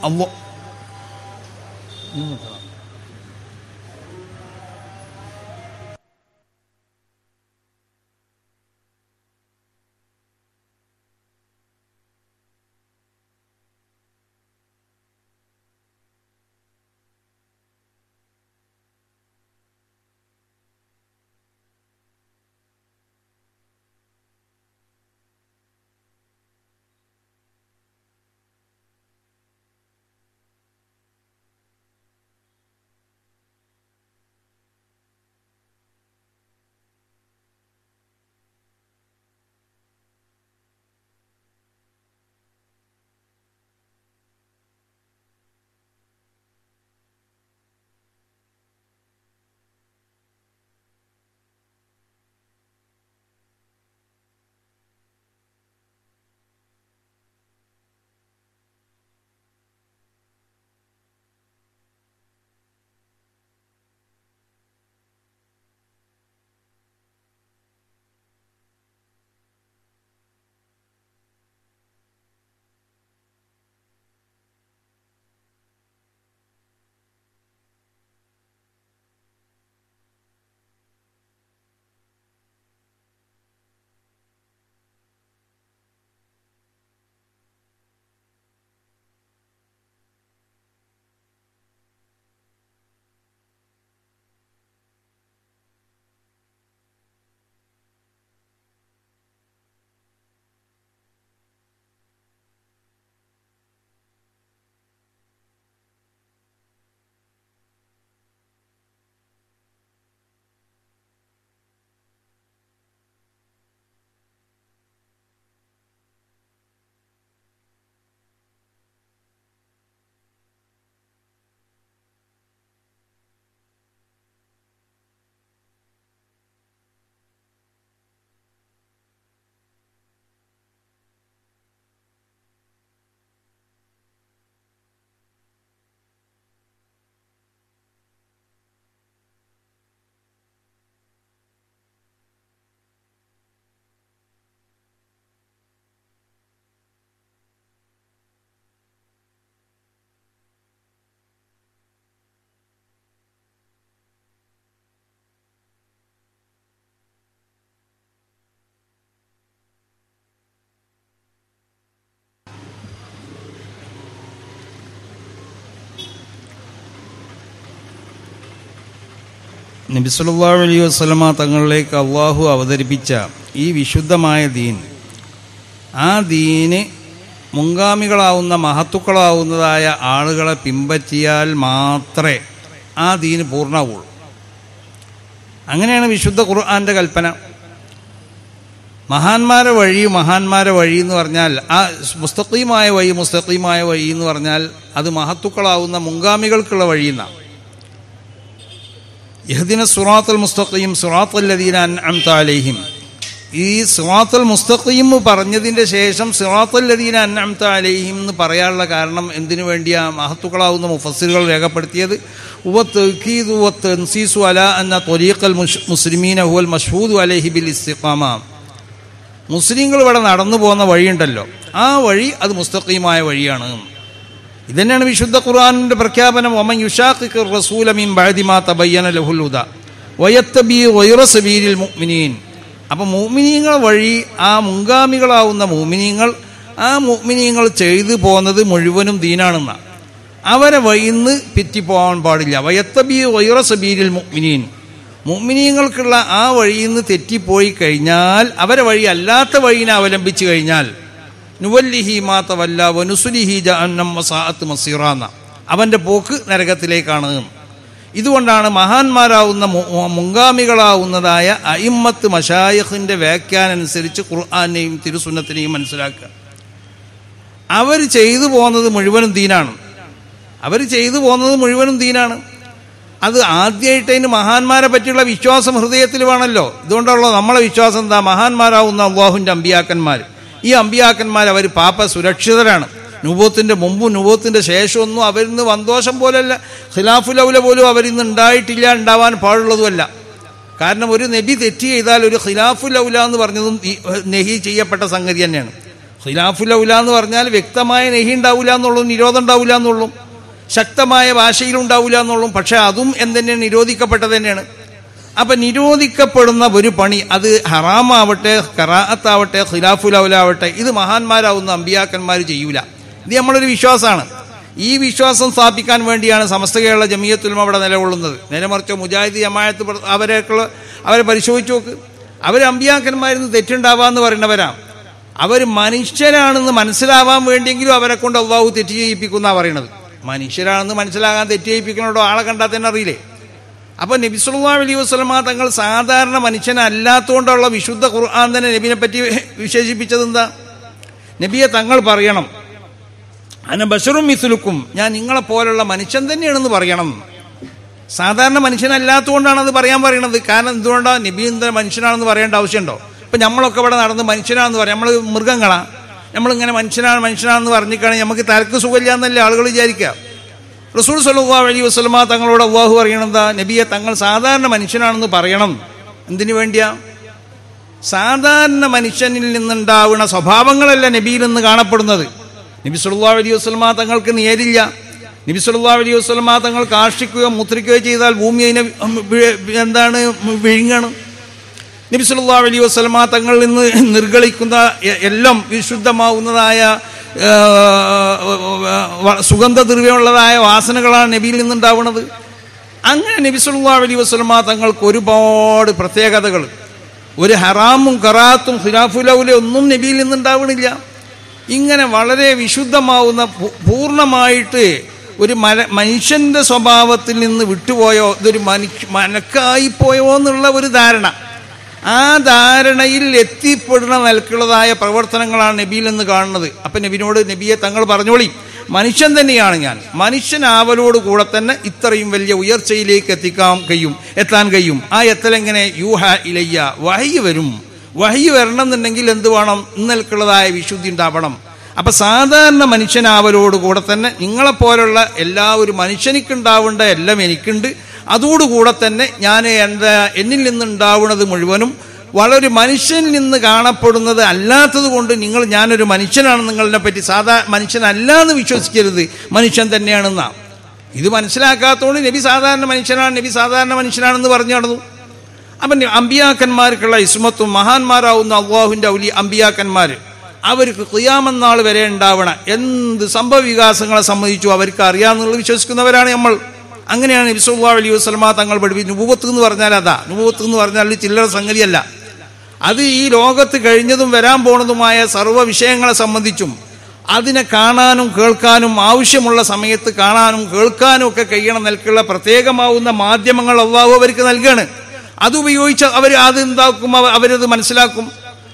നബി സല്ലല്ലാഹു അലൈഹി വസല്ലമ തങ്ങളിലേക്ക് അള്ളാഹു അവതരിപ്പിച്ച ഈ വിശുദ്ധമായ ദീൻ, ആ ദീന് മുൻഗാമികളാവുന്ന മഹത്തുക്കളാവുന്നതായ ആളുകളെ പിൻപറ്റിയാൽ മാത്രമേ ആ ദീന് പൂർണ്ണമാവുള്ളൂ. അങ്ങനെയാണ് വിശുദ്ധ ഖുർആന്റെ കൽപ്പന. മഹാന്മാരെ വഴി എന്ന് പറഞ്ഞാൽ ആ മുസ്തഖീമായ വഴി എന്ന് പറഞ്ഞാൽ അത് മഹത്തുക്കളാവുന്ന മുൻഗാമികൾക്കുള്ള വഴിയെന്നാണ്. യഹ്ദിന സിറാത്തൽ മുസ്തഖീം സിറാത്തൽ ലദീന അൻഅംത അലൈഹിം, ഈ സിറാത്തൽ മുസ്തഖീം പറഞ്ഞതിൻ്റെ ശേഷം സിറാത്തൽ ലദീന അൻഅംത അലൈഹിം എന്ന് പറയാനുള്ള കാരണം എന്തിനു വേണ്ടിയാ മഹത്തുക്കളാവുന്ന മുഫസ്സിറുകൾ രേഖപ്പെടുത്തിയത്? തഅ്കീദു വതൻസീസു അലാ അന്ന ത്വരീഖൽ മുസ്ലിമീന ഹുവൽ മശ്ഹൂദു അലൈഹി ബിൽ ഇസ്തിഖാമ. മുസ്ലിങ്ങൾ ഇവിടെ നടന്നു പോകുന്ന വഴിയുണ്ടല്ലോ, ആ വഴി അത് മുസ്തഖീമായ വഴിയാണ്. ഇതന്നെയാണ് വിശുദ്ധ ഖുർആനിന്റെ പ്രഖ്യാപനം. വമൻ യുശാഖിഖിർ റസൂല മിൻ ബഅദി മാ തബയ്യന ലഹുൽ ഹുദാ വയത്തബി ഗൈറ സബീലിൽ മുഅ്മിനീൻ. അപ്പം മുഅ്മിനീങ്ങൾ വഴി ആ മുൻഗാമികളാവുന്ന മുഅ്മിനീങ്ങൾ ചെയ്തു പോകുന്നത് മുഴുവനും ദീനാണെന്ന. അവരെ വഴിന്ന് പിറ്റിപ്പോകാൻ പാടില്ല. വയത്തബി ഗൈറ സബീലിൽ മുഅ്മിനീൻ, മുഅ്മിനീങ്ങൾക്കുള്ള ആ വഴിയിൽ നിന്ന് തെറ്റിപ്പോയി കഴിഞ്ഞാൽ, അവരെ വഴി അല്ലാത്ത വഴിനെ അവലംബിച്ചു കഴിഞ്ഞാൽ നുവല്ലിഹി മാ തവല്ല വനുസ്ലിഹി ജഹന്നം വസാഅത്ത് മസീറാന്ന, അവൻ്റെ പോക്ക് നരകത്തിലേക്കാണ്. ഇതുകൊണ്ടാണ് മഹാന്മാരാവുന്ന മുൻഗാമികളാവുന്നതായ അയിമ്മത്ത് മശായിഖിൻ്റെ വ്യാഖ്യാനം അനുസരിച്ച് ഖുർആനെയും തിരുസുന്നത്തിനെയും മനസ്സിലാക്കുക. അവർ ചെയ്തു പോകുന്നത് മുഴുവനും ദീനാണ്. അത് ആദ്യമായിട്ട് അതിന് മഹാന്മാരെ പറ്റിയുള്ള വിശ്വാസം ഹൃദയത്തിൽ വേണമല്ലോ. ഇതുകൊണ്ടുള്ള നമ്മളെ വിശ്വാസം എന്താ? മഹാന്മാരാവുന്ന അള്ളാഹുവിൻ്റെ അമ്പിയാക്കന്മാർ, ഈ അമ്പിയാക്കന്മാർ അവർ പാപ സുരക്ഷിതരാണ്. നുബൂവത്തിൻ്റെ മുമ്പും നുബൂവത്തിൻ്റെ ശേഷമൊന്നും അവരിന്ന് വന്തോഷം പോലല്ല, ഖിലാഫുൽ ഔല പോലും അവരിന്ന് ഉണ്ടായിട്ടില്ല, ഉണ്ടാവാൻ പാടുള്ളതുമല്ല. കാരണം ഒരു നബി തെറ്റ് ചെയ്താൽ ഒരു ഖിലാഫുൽ ഔല എന്ന് പറഞ്ഞതും നെഹി ചെയ്യപ്പെട്ട സംഗതി തന്നെയാണ്. ഖിലാഫുൽ ഔല എന്ന് പറഞ്ഞാൽ വ്യക്തമായ നെഹി ഉണ്ടാവില്ല എന്നുള്ളൂ, നിരോധം ഉണ്ടാവില്ല എന്നുള്ളൂ, ശക്തമായ ഭാഷയിലുണ്ടാവില്ല എന്നുള്ളൂ. പക്ഷെ അതും എന്തെന്നെയാണ്? നിരോധിക്കപ്പെട്ടത് തന്നെയാണ്. അപ്പം നിരോധിക്കപ്പെടുന്ന ഒരു പണി, അത് ഹറാമാവട്ടെ, ഖറാഅത്താവട്ടെ, ഖിലാഫുൽ ഔല ആവട്ടെ, ഇത് മഹാന്മാരാവുന്ന അമ്പിയാക്കന്മാർ ചെയ്യൂല. ഇത് നമ്മളൊരു വിശ്വാസമാണ്. ഈ വിശ്വാസം സ്ഥാപിക്കാൻ വേണ്ടിയാണ് സമസ്ത കേരള ജമിയത്തുൽ ഉലമ അവിടെ നിലകൊള്ളുന്നത്. നേരെമറിച്ച് മുജാഹിദ് ജമാഅത്ത് അവരെ പരിശോധിച്ച് നോക്ക്. അവർ അമ്പിയാക്കന്മാരിന്ന് തെറ്റുണ്ടാവാന്ന് പറയുന്നവരാണ്. അവർ മനുഷ്യരാണെന്ന് മനസ്സിലാവാൻ വേണ്ടിയെങ്കിലും അവരെ കൊണ്ട് അള്ളാഹു തെറ്റ് ചെയ്യിപ്പിക്കുന്ന പറയണത്. മനുഷ്യരാണെന്ന് മനസ്സിലാകാൻ തെറ്റ് ചെയ്യിപ്പിക്കണോടോ, ആളെ കണ്ടാൽ തന്നെ അറിയില്ലേ? അപ്പം നബി സല്ലല്ലാഹു അലൈഹി വസല്ലമ തങ്ങൾ സാധാരണ മനുഷ്യനല്ലാത്തതുകൊണ്ടുള്ള വിശുദ്ധ ഖുർആൻ തന്നെ നബിനെ പറ്റി വിശേഷിപ്പിച്ചത് എന്താ? നബിയെ തങ്ങൾ പറയണം, അന ബശറും മിസ്ലുക്കും, ഞാൻ നിങ്ങളെപ്പോലുള്ള മനുഷ്യൻ തന്നെയാണെന്ന് പറയണം. സാധാരണ മനുഷ്യനല്ലാത്തതുകൊണ്ടാണ് അത് പറയാൻ പറയണത്. കാരണം എന്തുകൊണ്ടാണ്? നബി എന്താ മനുഷ്യനാണെന്ന് പറയേണ്ട ആവശ്യമുണ്ടോ? ഇപ്പം നമ്മളൊക്കെ ഇവിടെ നടന്ന് മനുഷ്യനാണെന്ന് പറയാം. നമ്മൾ മൃഗങ്ങളാണ്, നമ്മളിങ്ങനെ മനുഷ്യനാണെന്ന് പറഞ്ഞിട്ടാണെങ്കിൽ നമുക്ക് തലക്ക് സുഖമില്ല എന്നല്ലേ ആളുകൾ വിചാരിക്കുക. റസൂൽ സല്ലല്ലാഹു അലൈഹി വസല്ലമ തങ്ങളോട് അല്ലാഹു പറയണെന്താ? നബിയെ തങ്ങൾ സാധാരണ മനുഷ്യനാണെന്ന് പറയണം. എന്തിനു വേണ്ടിയാ? സാധാരണ മനുഷ്യനിൽ നിന്നുണ്ടാവുന്ന സ്വഭാവങ്ങളല്ല നബിയിൽ നിന്ന് കാണപ്പെടുന്നത്. നബി സല്ലല്ലാഹു അലൈഹി വസല്ലമ തങ്ങൾക്ക് നേരില്ല. നബി സല്ലല്ലാഹു അലൈഹി വസല്ലമ തങ്ങൾ കാഷ്ടിക്കുകയോ മൂത്രിക്കുകയോ ചെയ്താൽ ഭൂമി അതിനെ വിഴുങ്ങണം. നബി സല്ലല്ലാഹു അലൈഹി വസല്ലമ തങ്ങളിൽ നിന്ന് നിർഗളിക്കുന്ന എല്ലാം വിശുദ്ധമാവുന്നതായ സുഗന്ധദ്രവ്യമുള്ളതായ വാസനകളാണ് നബിയിൽ നിന്നുണ്ടാവുന്നത്. അങ്ങനെ നബി സല്ലല്ലാഹു അലൈഹി വസല്ലമ തങ്ങൾക്ക് ഒരുപാട് പ്രത്യേകതകൾ, ഒരു ഹറാമും കറാത്തും ഖിലാഫുൽ ഔല ഒന്നും നബിയിൽ നിന്നുണ്ടാവണില്ല. ഇങ്ങനെ വളരെ വിശുദ്ധമാവുന്ന പൂർണ്ണമായിട്ട് ഒരു മനുഷ്യന്റെ സ്വഭാവത്തിൽ നിന്ന് വിട്ടുപോയോ, ഇതൊരു മലക്കായിപ്പോയോ എന്നുള്ള ഒരു ധാരണ, ആ ധാരണയിൽ എത്തിപ്പെടുന്ന നിലക്കുള്ളതായ പ്രവർത്തനങ്ങളാണ് നബിയിൽ നിന്ന് കാണുന്നത്. അപ്പം നബിനോട് നബിയെ തങ്ങൾ പറഞ്ഞോളി, മനുഷ്യൻ തന്നെയാണ് ഞാൻ, മനുഷ്യനാവലോട് കൂടെ തന്നെ ഇത്രയും വലിയ ഉയർച്ചയിലേക്ക് എത്താൻ കഴിയും. ആ എത്തലെങ്ങനെ? യൂഹ ഇലയ്യ, വഹയ്യ് വരും. വഹയ്യ് വരണം എന്നുണ്ടെങ്കിൽ എന്ത് വേണം? നിൽക്കുള്ളതായ വിശുദ്ധി ഉണ്ടാവണം. അപ്പം സാധാരണ മനുഷ്യനാവലോട് കൂടെ തന്നെ നിങ്ങളെപ്പോലുള്ള ഒരു മനുഷ്യനിക്കുണ്ടാവേണ്ട എല്ലാം എനിക്കുണ്ട്. അതോടുകൂടെ തന്നെ ഞാൻ എന്നിൽ നിന്നുണ്ടാവുന്നത് മുഴുവനും വളരെ മനുഷ്യനിൽ നിന്ന് കാണപ്പെടുന്നത് അല്ലാത്തത് കൊണ്ട് ഞാനൊരു മനുഷ്യനാണ്, നിങ്ങളെ പറ്റി മനുഷ്യനല്ല എന്ന് വിശ്വസിക്കരുത്, മനുഷ്യൻ തന്നെയാണെന്നാണ്. ഇത് മനസ്സിലാക്കാത്തതുകൊണ്ട് നബി സാധാരണ മനുഷ്യനാണെന്ന് പറഞ്ഞു നടന്നു. അപ്പം അമ്പിയാക്കന്മാർക്കുള്ള ഇസ്മത്തും മഹാന്മാരാവുന്ന അള്ളാഹുവിൻ്റെ അമ്പിയാക്കന്മാർ അവർക്ക് ഖിയാമത്ത് നാൾ വരെ ഉണ്ടാവണ എന്ത് സംഭവ വികാസങ്ങളെ സംബന്ധിച്ചു അവർക്ക് അറിയാമെന്നുള്ളത് വിശ്വസിക്കുന്നവരാണ് നമ്മൾ. അങ്ങനെയാണ് നബി സല്ലല്ലാഹു അലൈഹി വസല്ലമ തങ്ങൾ പഠിപ്പിച്ചു. നുബുവത്ത് എന്ന് പറഞ്ഞാൽ അതാ. നുബുവത്ത് എന്ന് പറഞ്ഞാൽ ചില്ലറ സംഗതിയല്ല. അത് ഈ ലോകത്ത് കഴിഞ്ഞതും വരാൻ പോണതുമായ സർവ്വ വിഷയങ്ങളെ സംബന്ധിച്ചും അതിനെ കാണാനും കേൾക്കാനും ആവശ്യമുള്ള സമയത്ത് കാണാനും കേൾക്കാനും ഒക്കെ കഴിയണം നിൽക്കുള്ള പ്രത്യേകമാവുന്ന മാധ്യമങ്ങൾ അള്ളാഹു അവർക്ക് നൽകുകയാണ്. അതുപയോഗിച്ച് അവരത് മനസ്സിലാക്കും.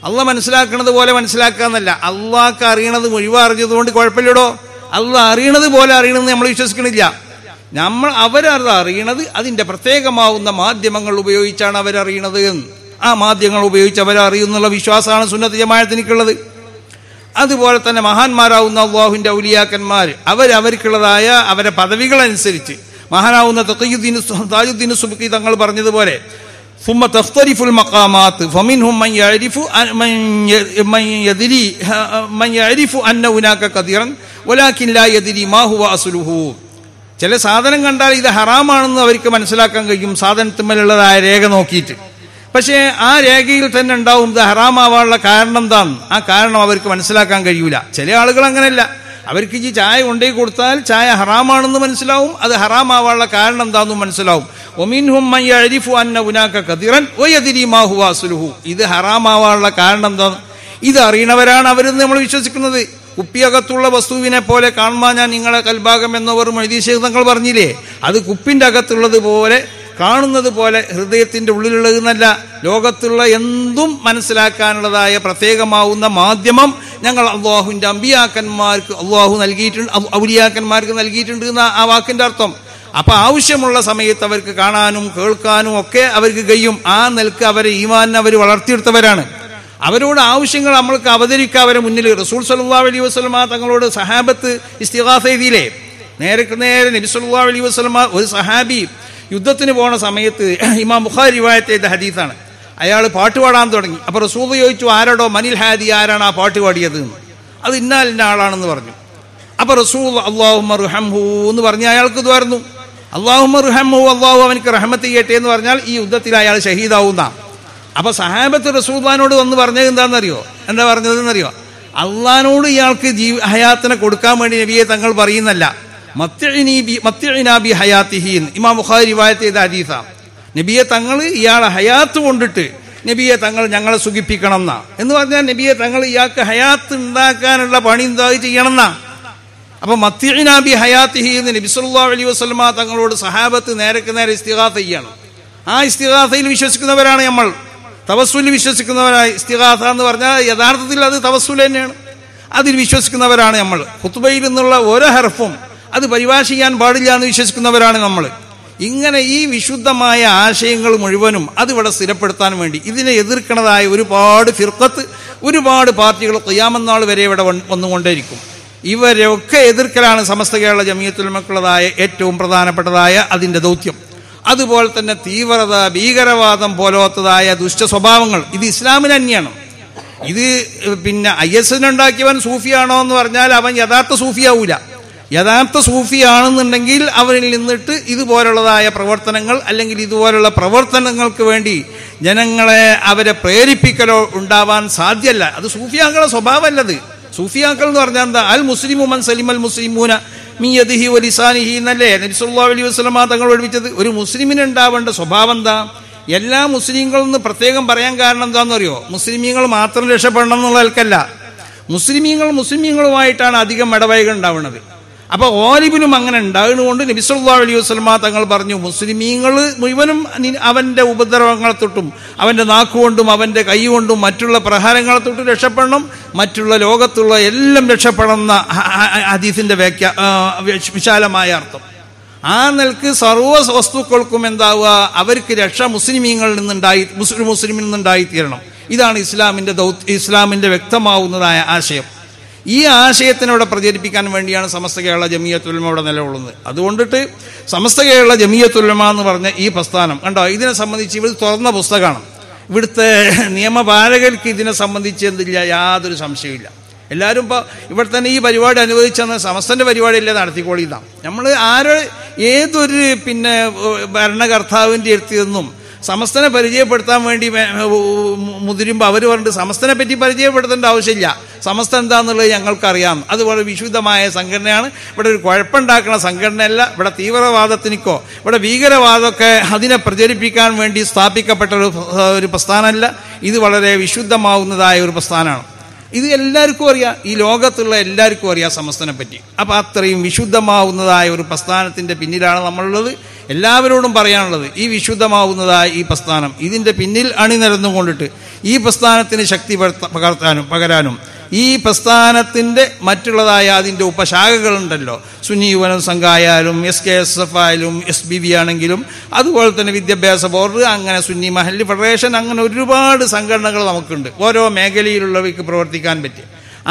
അള്ളാഹ് മനസ്സിലാക്കുന്നത് പോലെ മനസ്സിലാക്കാന്നല്ല, അള്ളാഹ്ക്ക് അറിയണത് മുഴുവൻ അറിഞ്ഞതുകൊണ്ട് കുഴപ്പമില്ലടോ. അള്ളാഹ് അറിയണത് പോലെ അറിയണമെന്ന് നമ്മൾ വിശ്വസിക്കണില്ല. അവരത് അറിയണത് അതിൻ്റെ പ്രത്യേകമാവുന്ന മാധ്യമങ്ങൾ ഉപയോഗിച്ചാണ് അവരറിയണത്. ആ മാധ്യമങ്ങൾ ഉപയോഗിച്ച് അവരറിയുന്നുള്ള വിശ്വാസമാണ് സുന്നത്ത് ജമാഅത്തിനുള്ളത്. അതുപോലെ തന്നെ മഹാന്മാരാവുന്ന അല്ലാഹുവിൻ്റെ ഔലിയാക്കന്മാർ അവർക്കുള്ളതായ അവരെ പദവികളനുസരിച്ച് മഹാനാവുന്ന തഖിയുദ്ദീൻ താജുദ്ദീൻ സുബ്കി തങ്ങൾ പറഞ്ഞതുപോലെ ثم تختلف المقامات فمنهم من يعرف أن هناك قدرا ولكن لا يدري ما هو أصله. ചില സാധനം കണ്ടാൽ ഇത് ഹറാമാണെന്ന് അവർക്ക് മനസ്സിലാക്കാൻ കഴിയും സാധനത്തിന്മേലുള്ളതായ രേഖ നോക്കിയിട്ട്. പക്ഷേ ആ രേഖയിൽ തന്നെ ഉണ്ടാവും ഇത് ഹറാമാവാനുള്ള കാരണം എന്താന്ന്. ആ കാരണം അവർക്ക് മനസ്സിലാക്കാൻ കഴിയൂല. ചില ആളുകൾ അങ്ങനെയല്ല, അവർക്ക് ഈ ചായ കൊണ്ടുപോയി കൊടുത്താൽ ചായ ഹറാമാണെന്ന് മനസ്സിലാവും, അത് ഹറാമാവാനുള്ള കാരണം എന്താണെന്നും മനസ്സിലാവും. ഒമിൻഹും മൻ യഅരിഫു അന്ന ഹുനാക ഖദിറൻ വയദ്രി മാ ഹുവ അസ്ലുഹു. ഇത് ഹറാമാവാനുള്ള കാരണം എന്താണ് ഇത് അറിയണവരാണ് അവരെന്ന് നമ്മൾ വിശ്വസിക്കുന്നത്. കുപ്പിയകത്തുള്ള വസ്തുവിനെ പോലെ കാണുമ്പോൾ ഞാൻ നിങ്ങളെ കൽഭാഗം എന്നവർ മൊയ്തീശേഖ് തങ്ങൾ പറഞ്ഞില്ലേ, അത് കുപ്പിൻ്റെ അകത്തുള്ളത് പോലെ കാണുന്നത് പോലെ ഹൃദയത്തിൻ്റെ ഉള്ളിലുള്ളതെന്നല്ല. ലോകത്തുള്ള എന്തും മനസ്സിലാക്കാനുള്ളതായ പ്രത്യേകമാവുന്ന മാധ്യമം ഞങ്ങൾ അള്ളാഹുവിൻ്റെ അമ്പിയാക്കന്മാർക്ക് അള്ളാഹു നൽകിയിട്ടുണ്ട്, ഔലിയാക്കന്മാർക്ക് നൽകിയിട്ടുണ്ട് എന്ന ആ വാക്കിൻ്റെ അർത്ഥം. അപ്പം ആവശ്യമുള്ള സമയത്ത് അവർക്ക് കാണാനും കേൾക്കാനും ഒക്കെ അവർക്ക് കഴിയും. ആ നിലക്ക് അവരെ ഈമാനിനെ അവർ വളർത്തിയെടുത്തവരാണ്. അവരോട് ആവശ്യങ്ങൾ നമ്മൾക്ക് അവതരിക്കുക അവരെ മുന്നിൽ. റസൂൽ സല്ലല്ലാഹു അലൈഹി വസല്ലമ തങ്ങളോട് സഹാബത്ത് ഇസ്തിഗാസ ചെയ്തില്ലേ, നേരെ നബി സല്ലല്ലാഹു അലൈഹി വസല്ലമ ഒരു സഹാബി യുദ്ധത്തിന് പോണ സമയത്ത്, ഇമാം ബുഖാരി റിവായത്ത് ചെയ്ത ഹദീസാണ്, അയാൾ പാട്ട് പാടാൻ തുടങ്ങി. അപ്പോൾ റസൂൽ ചോദിച്ചു, ആരോടോ മനിൽ ഹാദി, ആരാണ് ആ പാട്ട് പാടിയത്? അത് ഇന്ന ആളാണെന്ന് പറഞ്ഞു. അപ്പോൾ റസൂൽ അല്ലാഹുമ്മ ർഹംഹു എന്ന് പറഞ്ഞ് അയാൾക്ക് ഇതായിരുന്നു. അല്ലാഹുമ്മ ർഹംഹു, അള്ളാഹു അവനക്ക് റഹ്മത്ത് ചെയ്യട്ടെ എന്ന് പറഞ്ഞാൽ ഈ യുദ്ധത്തിൽ അയാൾ ഷഹീദാവുന്ന. അപ്പോൾ സഹാബത്ത് റസൂലുള്ളാഹിനോട് വന്ന് പറഞ്ഞത് എന്താ പറഞ്ഞതെന്നറിയോ? അള്ളാഹിനോട് ഇയാൾക്ക് ഹയാത്തിനെ കൊടുക്കാൻ വേണ്ടി നബിയെ തങ്ങൾ പറയുന്നല്ല, മത്തിഇനാ ബി ഹയാത്തിഹി. ഇമാം ബുഖാരി റിവായത്ത് ചെയ്ത ഹദീസാ. നബിയെ തങ്ങൾ ഇയാളെ ഹയാത്ത് കൊണ്ടിട്ട് നബിയെ തങ്ങൾ ഞങ്ങളെ സുഖിപ്പിക്കണം എന്നാ. എന്ന് പറഞ്ഞാൽ നബിയെ തങ്ങൾ ഇയാൾക്ക് ഹയാത്ത് ഉണ്ടാക്കാനുള്ള പണി എന്താ ചെയ്യണം എന്നാ. അപ്പൊ മത്തിഇനാ ബി ഹയാത്തിഹി എന്ന് നബി സല്ലല്ലാഹു അലൈഹി വസല്ലമ തങ്ങളോട് സഹാബത്ത് നേരെ ഇസ്തിഗാസ ചെയ്യണം. ആ ഇസ്തിഗാസയിൽ വിശ്വസിക്കുന്നവരാണ് നമ്മൾ. തവസ്സുലിൽ വിശ്വസിക്കുന്നവരായ ഇസ്തിഗാസ എന്ന് പറഞ്ഞാൽ യഥാർത്ഥത്തിൽ അത് തവസ്സുൽ തന്നെയാണ്. അതിൽ വിശ്വസിക്കുന്നവരാണ് നമ്മൾ. ഖുത്ബയിൽ നിന്നുള്ള ഓരോ ഹർഫും അത് പരിഭാഷ ചെയ്യാൻ പാടില്ല എന്ന് വിശ്വസിക്കുന്നവരാണ് നമ്മൾ. ഇങ്ങനെ ഈ വിശുദ്ധമായ ആശയങ്ങൾ മുഴുവനും അതിവിടെ സ്ഥിരപ്പെടുത്താൻ വേണ്ടി ഇതിനെ എതിർക്കുന്നതായ ഒരുപാട് ഫിർഖത്ത്, ഒരുപാട് പാർട്ടികൾ ഖിയാമത്ത് നാൾ വരെ ഇവിടെ വന്നുകൊണ്ടേയിരിക്കും. ഇവരൊക്കെ എതിർക്കലാണ് സമസ്ത കേരള ജമിയത്തുൽ ഉലമക്കുള്ളതായ ഏറ്റവും പ്രധാനപ്പെട്ടതായ അതിൻ്റെ ദൗത്യം. അതുപോലെ തന്നെ തീവ്രത, ഭീകരവാദം പോലത്തതായ ദുഷ്ട സ്വഭാവങ്ങൾ ഇത് ഇസ്ലാമിന് തന്നെയാണ്. ഇത് പിന്നെ IS ഉണ്ടാക്കിയവൻ സൂഫിയാണോ എന്ന് പറഞ്ഞാൽ അവൻ യഥാർത്ഥ സൂഫിയാവൂല. യഥാർത്ഥ സൂഫിയാണെന്നുണ്ടെങ്കിൽ അവരിൽ നിന്നിട്ട് ഇതുപോലുള്ളതായ പ്രവർത്തനങ്ങൾ അല്ലെങ്കിൽ ഇതുപോലുള്ള പ്രവർത്തനങ്ങൾക്ക് വേണ്ടി ജനങ്ങളെ അവരെ പ്രേരിപ്പിക്കലോ ഉണ്ടാവാൻ സാധ്യമല്ല. അത് സൂഫിയാക്കളുടെ സ്വഭാവമല്ലത്. സൂഫിയാക്കൾ എന്ന് പറഞ്ഞാൽ എന്താ? അൽ മുസ്ലിമു മൻ സലിമൽ മുസ്ലിമൂന മിൻ യദിഹി വ ലിസാനിഹി എന്നല്ലേ നബി സല്ലല്ലാഹു അലൈഹി വസല്ലമ തങ്ങൾ പഠിപ്പിച്ചത്. ഒരു മുസ്ലിമിന് ഉണ്ടാവേണ്ട സ്വഭാവം എന്താ? എല്ലാ മുസ്ലിങ്ങളിൽ നിന്ന് പ്രത്യേകം പറയാൻ കാരണം എന്താണെന്ന് അറിയോ? മുസ്ലിമീങ്ങൾ മാത്രം രക്ഷപ്പെടണം എന്നുള്ള ആൾക്കല്ല, മുസ്ലിമീങ്ങളുമായിട്ടാണ് അധികം ഇടവൈകൾ ഉണ്ടാവുന്നത്. അപ്പോൾ ഓലിബിനും അങ്ങനെ ഉണ്ടാകുന്നതുകൊണ്ട് നബി സല്ലല്ലാഹു അലൈഹി വസല്ലമ തങ്ങൾ പറഞ്ഞു, മുസ്ലിമീങ്ങൾ മുഴുവനും അവൻ്റെ ഉപദ്രവങ്ങളെ തൊട്ടും അവൻ്റെ നാക്കുകൊണ്ടും അവൻ്റെ കൈ കൊണ്ടും മറ്റുള്ള പ്രഹാരങ്ങളെ തൊട്ടും രക്ഷപ്പെടണം, മറ്റുള്ള ലോകത്തുള്ള എല്ലാം രക്ഷപ്പെടണമെന്ന ഹദീസിൻ്റെ വിശാലമായ അർത്ഥം. ആ നിലക്ക് സർവ്വ വസ്തുക്കൾക്കും എന്താവുക? അവർക്ക് രക്ഷ മുസ്ലിമീങ്ങളിൽ മുസ്ലിമിൽ നിന്നുണ്ടായിത്തീരണം. ഇതാണ് ഇസ്ലാമിൻ്റെ വ്യക്തമാവുന്നതായ ആശയം. ഈ ആശയത്തിനോടെ പ്രചരിപ്പിക്കാൻ വേണ്ടിയാണ് സമസ്ത കേരള ജമിയത്തുൽ ഉലമ ഇവിടെ നിലകൊള്ളുന്നത്. അതുകൊണ്ടിട്ട് സമസ്ത കേരള ജമിയത്തുൽ ഉലമ എന്ന് പറഞ്ഞ ഈ പ്രസ്ഥാനം കണ്ടോ, ഇതിനെ സംബന്ധിച്ച് ഇവർ തുറന്ന പുസ്തകമാണ്. ഇവിടുത്തെ നിയമപാലകർക്ക് ഇതിനെ സംബന്ധിച്ച് എന്തില്ല, യാതൊരു സംശയമില്ല. എല്ലാവരും ഇപ്പോൾ ഇവിടെ തന്നെ ഈ പരിപാടി അനുവദിച്ചെന്ന് സമസ്തൻ്റെ പരിപാടിയല്ലേ നടത്തിക്കോളിയതാണ്. നമ്മൾ ഏതൊരു പിന്നെ ഭരണകർത്താവിൻ്റെ അടുത്തൊന്നും സമസ്തനെ പരിചയപ്പെടുത്താൻ വേണ്ടി മുതിരുമ്പോൾ അവർ പറഞ്ഞിട്ട് സമസ്തനെ പറ്റി പരിചയപ്പെടുത്തേണ്ട ആവശ്യമില്ല, സമസ്ത എന്താണെന്നുള്ളത് ഞങ്ങൾക്കറിയാം, അതുപോലെ വിശുദ്ധമായ സംഘടനയാണ്, ഇവിടെ ഒരു കുഴപ്പമുണ്ടാക്കുന്ന സംഘടനയല്ല, ഇവിടെ തീവ്രവാദത്തിനോ ഇവിടെ ഭീകരവാദമൊക്കെ അതിനെ പ്രചരിപ്പിക്കാൻ വേണ്ടി സ്ഥാപിക്കപ്പെട്ട ഒരു പ്രസ്ഥാനമല്ല. ഇത് വളരെ വിശുദ്ധമാവുന്നതായ ഒരു പ്രസ്ഥാനമാണ്. ഇത് എല്ലാവർക്കും അറിയാം, ഈ ലോകത്തുള്ള എല്ലാവർക്കും അറിയാം സമസ്തനെ പറ്റി. അപ്പം അത്രയും വിശുദ്ധമാവുന്നതായ ഒരു പ്രസ്ഥാനത്തിൻ്റെ പിന്നിലാണ് നമ്മളുള്ളത്. എല്ലാവരോടും പറയാനുള്ളത്, ഈ വിശുദ്ധമാവുന്നതായ ഈ പ്രസ്ഥാനം ഇതിൻ്റെ പിന്നിൽ അണിനിരന്നുകൊണ്ടിട്ട് ഈ പ്രസ്ഥാനത്തിന് ശക്തി പകരാനും ഈ പ്രസ്ഥാനത്തിൻ്റെ മറ്റുള്ളതായ അതിൻ്റെ ഉപശാഖകളുണ്ടല്ലോ, സുന്നി യുവന സംഘമായാലും SKSF ആയാലും SBB ആണെങ്കിലും അതുപോലെ തന്നെ വിദ്യാഭ്യാസ ബോർഡ്, അങ്ങനെ സുന്നി മഹല്ലി ഫെഡറേഷൻ, അങ്ങനെ ഒരുപാട് സംഘടനകൾ നമുക്കുണ്ട് ഓരോ മേഖലയിലുള്ളവയ്ക്ക് പ്രവർത്തിക്കാൻ പറ്റി.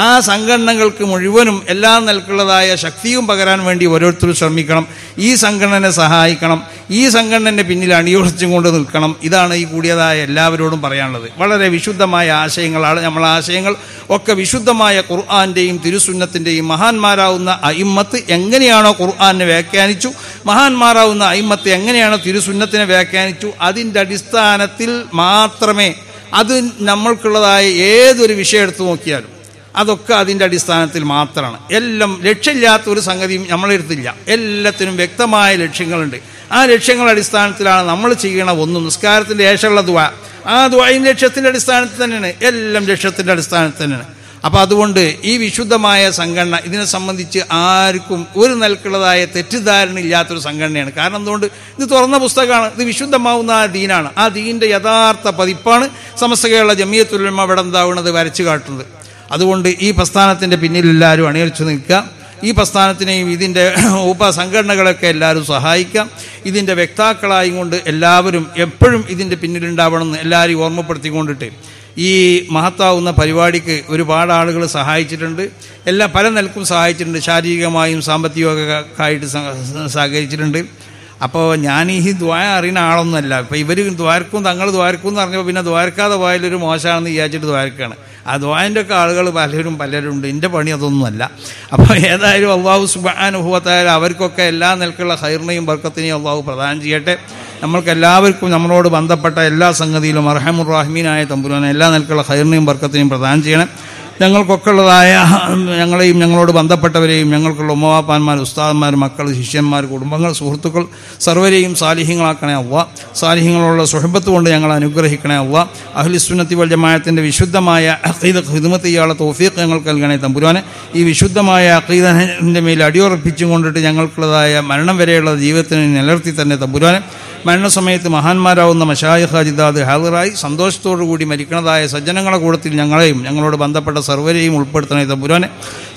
ആ സംഘടനകൾക്ക് മുഴുവനും എല്ലാ നിലക്കുള്ളതായ ശക്തിയും പകരാൻ വേണ്ടി ഓരോരുത്തരും ശ്രമിക്കണം. ഈ സംഘടനയെ സഹായിക്കണം, ഈ സംഘടനയുടെ പിന്നിൽ അണിയുറച്ചും കൊണ്ട് നിൽക്കണം. ഇതാണ് ഈ കൂടിയതായ എല്ലാവരോടും പറയാനുള്ളത്. വളരെ വിശുദ്ധമായ ആശയങ്ങളാണ്. നമ്മളെ ആശയങ്ങൾ ഒക്കെ വിശുദ്ധമായ ഖുർആന്റെയും തിരുസുന്നത്തിൻ്റെയും മഹാന്മാരാവുന്ന അയിമ്മത്ത് എങ്ങനെയാണോ ഖുർആനെ വ്യാഖ്യാനിച്ചു, മഹാന്മാരാവുന്ന അയിമ്മത്ത് എങ്ങനെയാണോ തിരുസുന്നത്തിനെ വ്യാഖ്യാനിച്ചു, അതിൻ്റെ അടിസ്ഥാനത്തിൽ മാത്രമേ അത് നമ്മൾക്കുള്ളതായ ഏതൊരു വിഷയം എടുത്തു നോക്കിയാലും അതൊക്കെ അതിൻ്റെ അടിസ്ഥാനത്തിൽ മാത്രമാണ്. എല്ലാം ലക്ഷ്യമില്ലാത്ത ഒരു സംഗതിയും നമ്മളെടുത്തില്ല. എല്ലാത്തിനും വ്യക്തമായ ലക്ഷ്യങ്ങളുണ്ട്. ആ ലക്ഷ്യങ്ങളുടെ അടിസ്ഥാനത്തിലാണ് നമ്മൾ ചെയ്യണ ഒന്നും. നിസ്കാരത്തിൻ്റെ ശേഷമുള്ള ദുആ, ആ ദുആയിൻ്റെ ലക്ഷ്യത്തിൻ്റെ അടിസ്ഥാനത്തിൽ തന്നെയാണ്. എല്ലാം ലക്ഷ്യത്തിൻ്റെ അടിസ്ഥാനത്തിൽ തന്നെയാണ്. അപ്പോൾ അതുകൊണ്ട് ഈ വിശുദ്ധമായ സംഘടന ഇതിനെ സംബന്ധിച്ച് ആർക്കും ഒരു നിലക്കുള്ളതായ തെറ്റിദ്ധാരണ ഇല്ലാത്തൊരു സംഘടനയാണ്. കാരണം എന്തുകൊണ്ട്? ഇത് തുറന്ന പുസ്തകമാണ്. ഇത് വിശുദ്ധമാവുന്ന ആ ദീനാണ്. ആ ദീനിൻ്റെ യഥാർത്ഥ പതിപ്പാണ് സമസ്ത കേരള ജമിയത്തുൽ ഉലമ ഇവിടെ എന്താവുന്നത് വരച്ചു കാട്ടുന്നത്. അതുകൊണ്ട് ഈ പ്രസ്ഥാനത്തിൻ്റെ പിന്നിൽ എല്ലാവരും അണിയറിച്ചു നിൽക്കുക. ഈ പ്രസ്ഥാനത്തിനെയും ഇതിൻ്റെ ഉപസംഘടനകളൊക്കെ എല്ലാവരും സഹായിക്കാം. ഇതിൻ്റെ വ്യക്താക്കളായും കൊണ്ട് എല്ലാവരും എപ്പോഴും ഇതിൻ്റെ പിന്നിലുണ്ടാവണമെന്ന് എല്ലാവരെയും ഓർമ്മപ്പെടുത്തിക്കൊണ്ടിട്ട് ഈ മഹത്താവുന്ന പരിപാടിക്ക് ഒരുപാട് ആളുകൾ സഹായിച്ചിട്ടുണ്ട്. പല നിലക്കും സഹായിച്ചിട്ടുണ്ട്. ശാരീരികമായും സാമ്പത്തികമൊക്കെ ആയിട്ട് സഹകരിച്ചിട്ടുണ്ട്. അപ്പോൾ ഞാൻ ഈ ദ്വാര അറിയുന്ന ആളൊന്നുമല്ല. ഇപ്പോൾ ഇവർ ദ്വാരക്കും തങ്ങൾ ദ്വാരക്കും എന്ന് പറഞ്ഞപ്പോൾ പിന്നെ ദ്വാരക്കാതെ പോയാലൊരു മോശമാണെന്ന് വിചാരിച്ചിട്ട് ദ്വാരക്കാണ്. ആ ദ്വാരൻ്റെ ഒക്കെ ആളുകൾ പലരും ഉണ്ട്. എൻ്റെ പണി അതൊന്നുമല്ല. അപ്പോൾ ഏതായാലും അള്ളാഹു സുബ്ഹാനഹു വ തആല അവർക്കൊക്കെ എല്ലാ നിലക്കുള്ള ഖൈറിനെയും ബർക്കത്തിനെയും അള്ളാഹു പ്രദാനം ചെയ്യട്ടെ. നമ്മൾക്കെല്ലാവർക്കും നമ്മളോട് ബന്ധപ്പെട്ട എല്ലാ സംഗതിയിലും അർഹമുർ റഹീമീനായ തമ്പുരാനെ എല്ലാ നിലക്കുള്ള ഖൈറിനെയും ബർക്കത്തിനെയും പ്രദാനം ചെയ്യണം. ഞങ്ങൾക്കൊക്കെ ഉള്ളതായ ഞങ്ങളെയും ഞങ്ങളോട് ബന്ധപ്പെട്ടവരെയും ഞങ്ങൾക്കുള്ള ഉമ്മവാപ്പാന്മാർ, ഉസ്താദന്മാർ, മക്കൾ, ശിഷ്യന്മാർ, കുടുംബങ്ങൾ, സുഹൃത്തുക്കൾ സർവരെയും സാലിഹ്യങ്ങളാക്കണേ അള്ളാ. സാലിഹ്യങ്ങളുള്ള സുഹബത്ത് കൊണ്ട് ഞങ്ങൾ അനുഗ്രഹിക്കണേ അള്ളാ. അഹ്ലുസുന്നത്തി വൽ ജമാഅത്തിൻ്റെ വിശുദ്ധമായ അഖീദ ഖിദ്മത്ത് ചെയ്യാനുള്ള തൗഫീഖ് ഞങ്ങൾക്ക് നൽകണേ തമ്പുരാനെ. ഈ വിശുദ്ധമായ അഖീദൻ്റെ മേൽ അടിയുറപ്പിച്ചും കൊണ്ടിട്ട് ഞങ്ങൾക്കുള്ളതായ മരണം വരെയുള്ള ജീവിതത്തിന് നിലനിർത്തി തന്നെ തമ്പുരാനെ. മരണസമയത്ത് മഹാന്മാരാവുന്ന മശായിഖ് അജിദാദ് ഹാദിറായി സന്തോഷത്തോടു കൂടി മരിക്കുന്നതായ സജ്ജനങ്ങളുടെ കൂട്ടത്തിൽ ഞങ്ങളെയും ഞങ്ങളോട് ബന്ധപ്പെട്ട സർവരെയും ഉൾപ്പെടുത്തണേ തമ്പുരാനെ.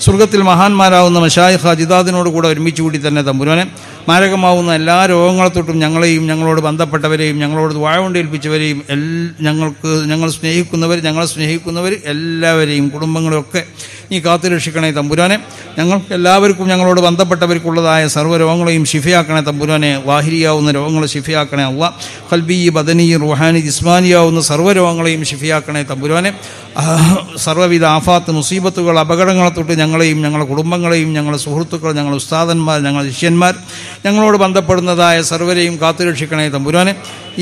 സ്വർഗത്തിൽ മഹാന്മാരാവുന്ന മശായിഖ് അജിദാദിനോട് കൂടെ ഒരുമിച്ച് കൂടി തന്നെ തമ്പുരാനെ. മാരകമാവുന്ന എല്ലാ രോഗങ്ങളെ തൊട്ടും ഞങ്ങളെയും ഞങ്ങളോട് ബന്ധപ്പെട്ടവരെയും ഞങ്ങളോട് ദുആ കൊണ്ട് ഏൽപ്പിച്ചവരെയും ഞങ്ങൾ സ്നേഹിക്കുന്നവർ എല്ലാവരെയും കുടുംബങ്ങളെയൊക്കെ നീ കാത്തുരക്ഷിക്കണേ തമ്പുരാനെ. ഞങ്ങൾക്ക് എല്ലാവർക്കും ഞങ്ങളോട് ബന്ധപ്പെട്ടവർക്കുള്ളതായ സർവ്വ രോഗങ്ങളെയും ശിഫയാക്കണേ തമ്പുരാനെ. വാഹിരിയാവുന്ന രോഗങ്ങൾ ശിഫയാക്കണേ അള്ളാ. ഖൽബി, ബദനി, റുഹാനി, ജിസ്മാനിയാവുന്ന സർവ്വ രോഗങ്ങളെയും ശിഫയാക്കണേ തമ്പുരാനെ. സർവ്വവിധ ആഫാത്ത്, മുസീബത്തുകൾ, അപകടങ്ങളെ തൊട്ട് ഞങ്ങളെയും ഞങ്ങളുടെ കുടുംബങ്ങളെയും ഞങ്ങളുടെ സുഹൃത്തുക്കൾ, ഞങ്ങളുടെ ഉസ്താദന്മാർ, ഞങ്ങളുടെ ശിഷ്യന്മാർ, ഞങ്ങളോട് ബന്ധപ്പെടുന്നതായ സർവരെയും കാത്തുരക്ഷിക്കണേ തമ്പുരാനെ.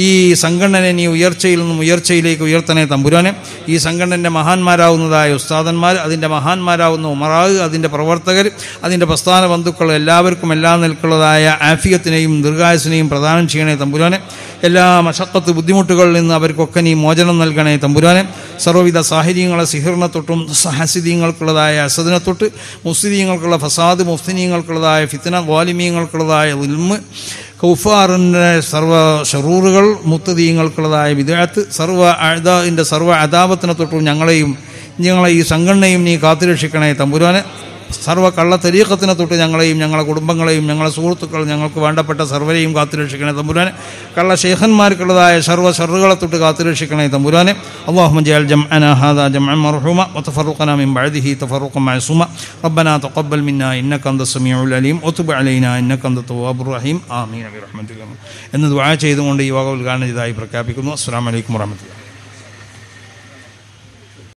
ഈ സംഘടനയെ നീ ഉയർച്ചയിൽ നിന്നും ഉയർച്ചയിലേക്ക് ഉയർത്തണേ തമ്പുരാനെ. ഈ സംഘടനയുടെ മഹാന്മാരാവുന്നതായ ഉസ്താദന്മാർ, അതിൻ്റെ മഹാന്മാരാവുന്ന ഉമറാവ്, അതിൻ്റെ പ്രവർത്തകർ, അതിൻ്റെ പ്രസ്ഥാന ബന്ധുക്കൾ എല്ലാവർക്കും എല്ലാ നിലക്കുള്ളതായ ആഫിയത്തിനെയും ദീർഘായുസിനെയും പ്രദാനം ചെയ്യണേ തമ്പുരാനെ. എല്ലാ മശക്കത്ത് ബുദ്ധിമുട്ടുകളിൽ നിന്ന് അവർക്കൊക്കെ നീ മോചനം നൽകണേ തമ്പുരാനെ. സർവ്വവിധ സാഹിര്യങ്ങളെ സിഹിറിനെ തൊട്ടും ഹസിദീങ്ങൾക്കുള്ളതായ അസദിനെ തൊട്ട് മുസ്ലിദീങ്ങൾക്കുള്ള ഫസാദ്, മുഫ്തിനീങ്ങൾക്കുള്ളതായ ഫിത്ന, വാലിമീങ്ങൾക്കുള്ളതായ ഇൽമ്, കൗഫാറിൻ്റെ സർവ്വ ഷറൂറുകൾ, മുത്തദീങ്ങൾക്കുള്ളതായ വിദഅത്ത്, സർവ്വ അഅദാഇൻ്റെ സർവ്വ അദാവത്തിനെ തൊട്ടും ഞങ്ങളെ ഈ സംഘടനയും നീ കാത്തുരക്ഷിക്കണേ തമ്പുരാനെ. സർവ്വ കള്ള തരീഖത്തിനെ തൊട്ട് ഞങ്ങളെയും ഞങ്ങളുടെ കുടുംബങ്ങളെയും ഞങ്ങളുടെ സുഹൃത്തുക്കൾ, ഞങ്ങൾക്ക് വേണ്ടപ്പെട്ട സർവരെയും കാത്തുരക്ഷിക്കണേ തമ്പുരാനെ. കള്ള ശൈഖന്മാർക്കുള്ളതായ സർവ്വ ഷറുകളെ തൊട്ട് കാത്തുരക്ഷിക്കണേ തമ്പുരാനെ. അല്ലാഹുമ്മ ജഅൽ ജംഅനാ ഹാദാ ജംഅൻ മർഹൂമ വതഫറഖനാ മിൻ ബഅദിഹി തഫറഖൻ മഅസൂമ. റബ്ബനാ തഖബ്ബൽ മിന്നാ ഇന്നക അൻതസ് സമീഉൽ അലീം വതുബ് അലൈനാ ഇന്നക അൻത തവ്വാബുർ റഹീം. ആമീൻ ബിറഹ്മതിക എന്ന് ദുആ ചെയ്തുകൊണ്ട് ഈ വക ഉദ്ഘാടനം ചെയ്തതായി പ്രഖ്യാപിക്കുന്നു. അസ്സലാമു അലൈക്കും വറഹ്മത്തുള്ളാഹി.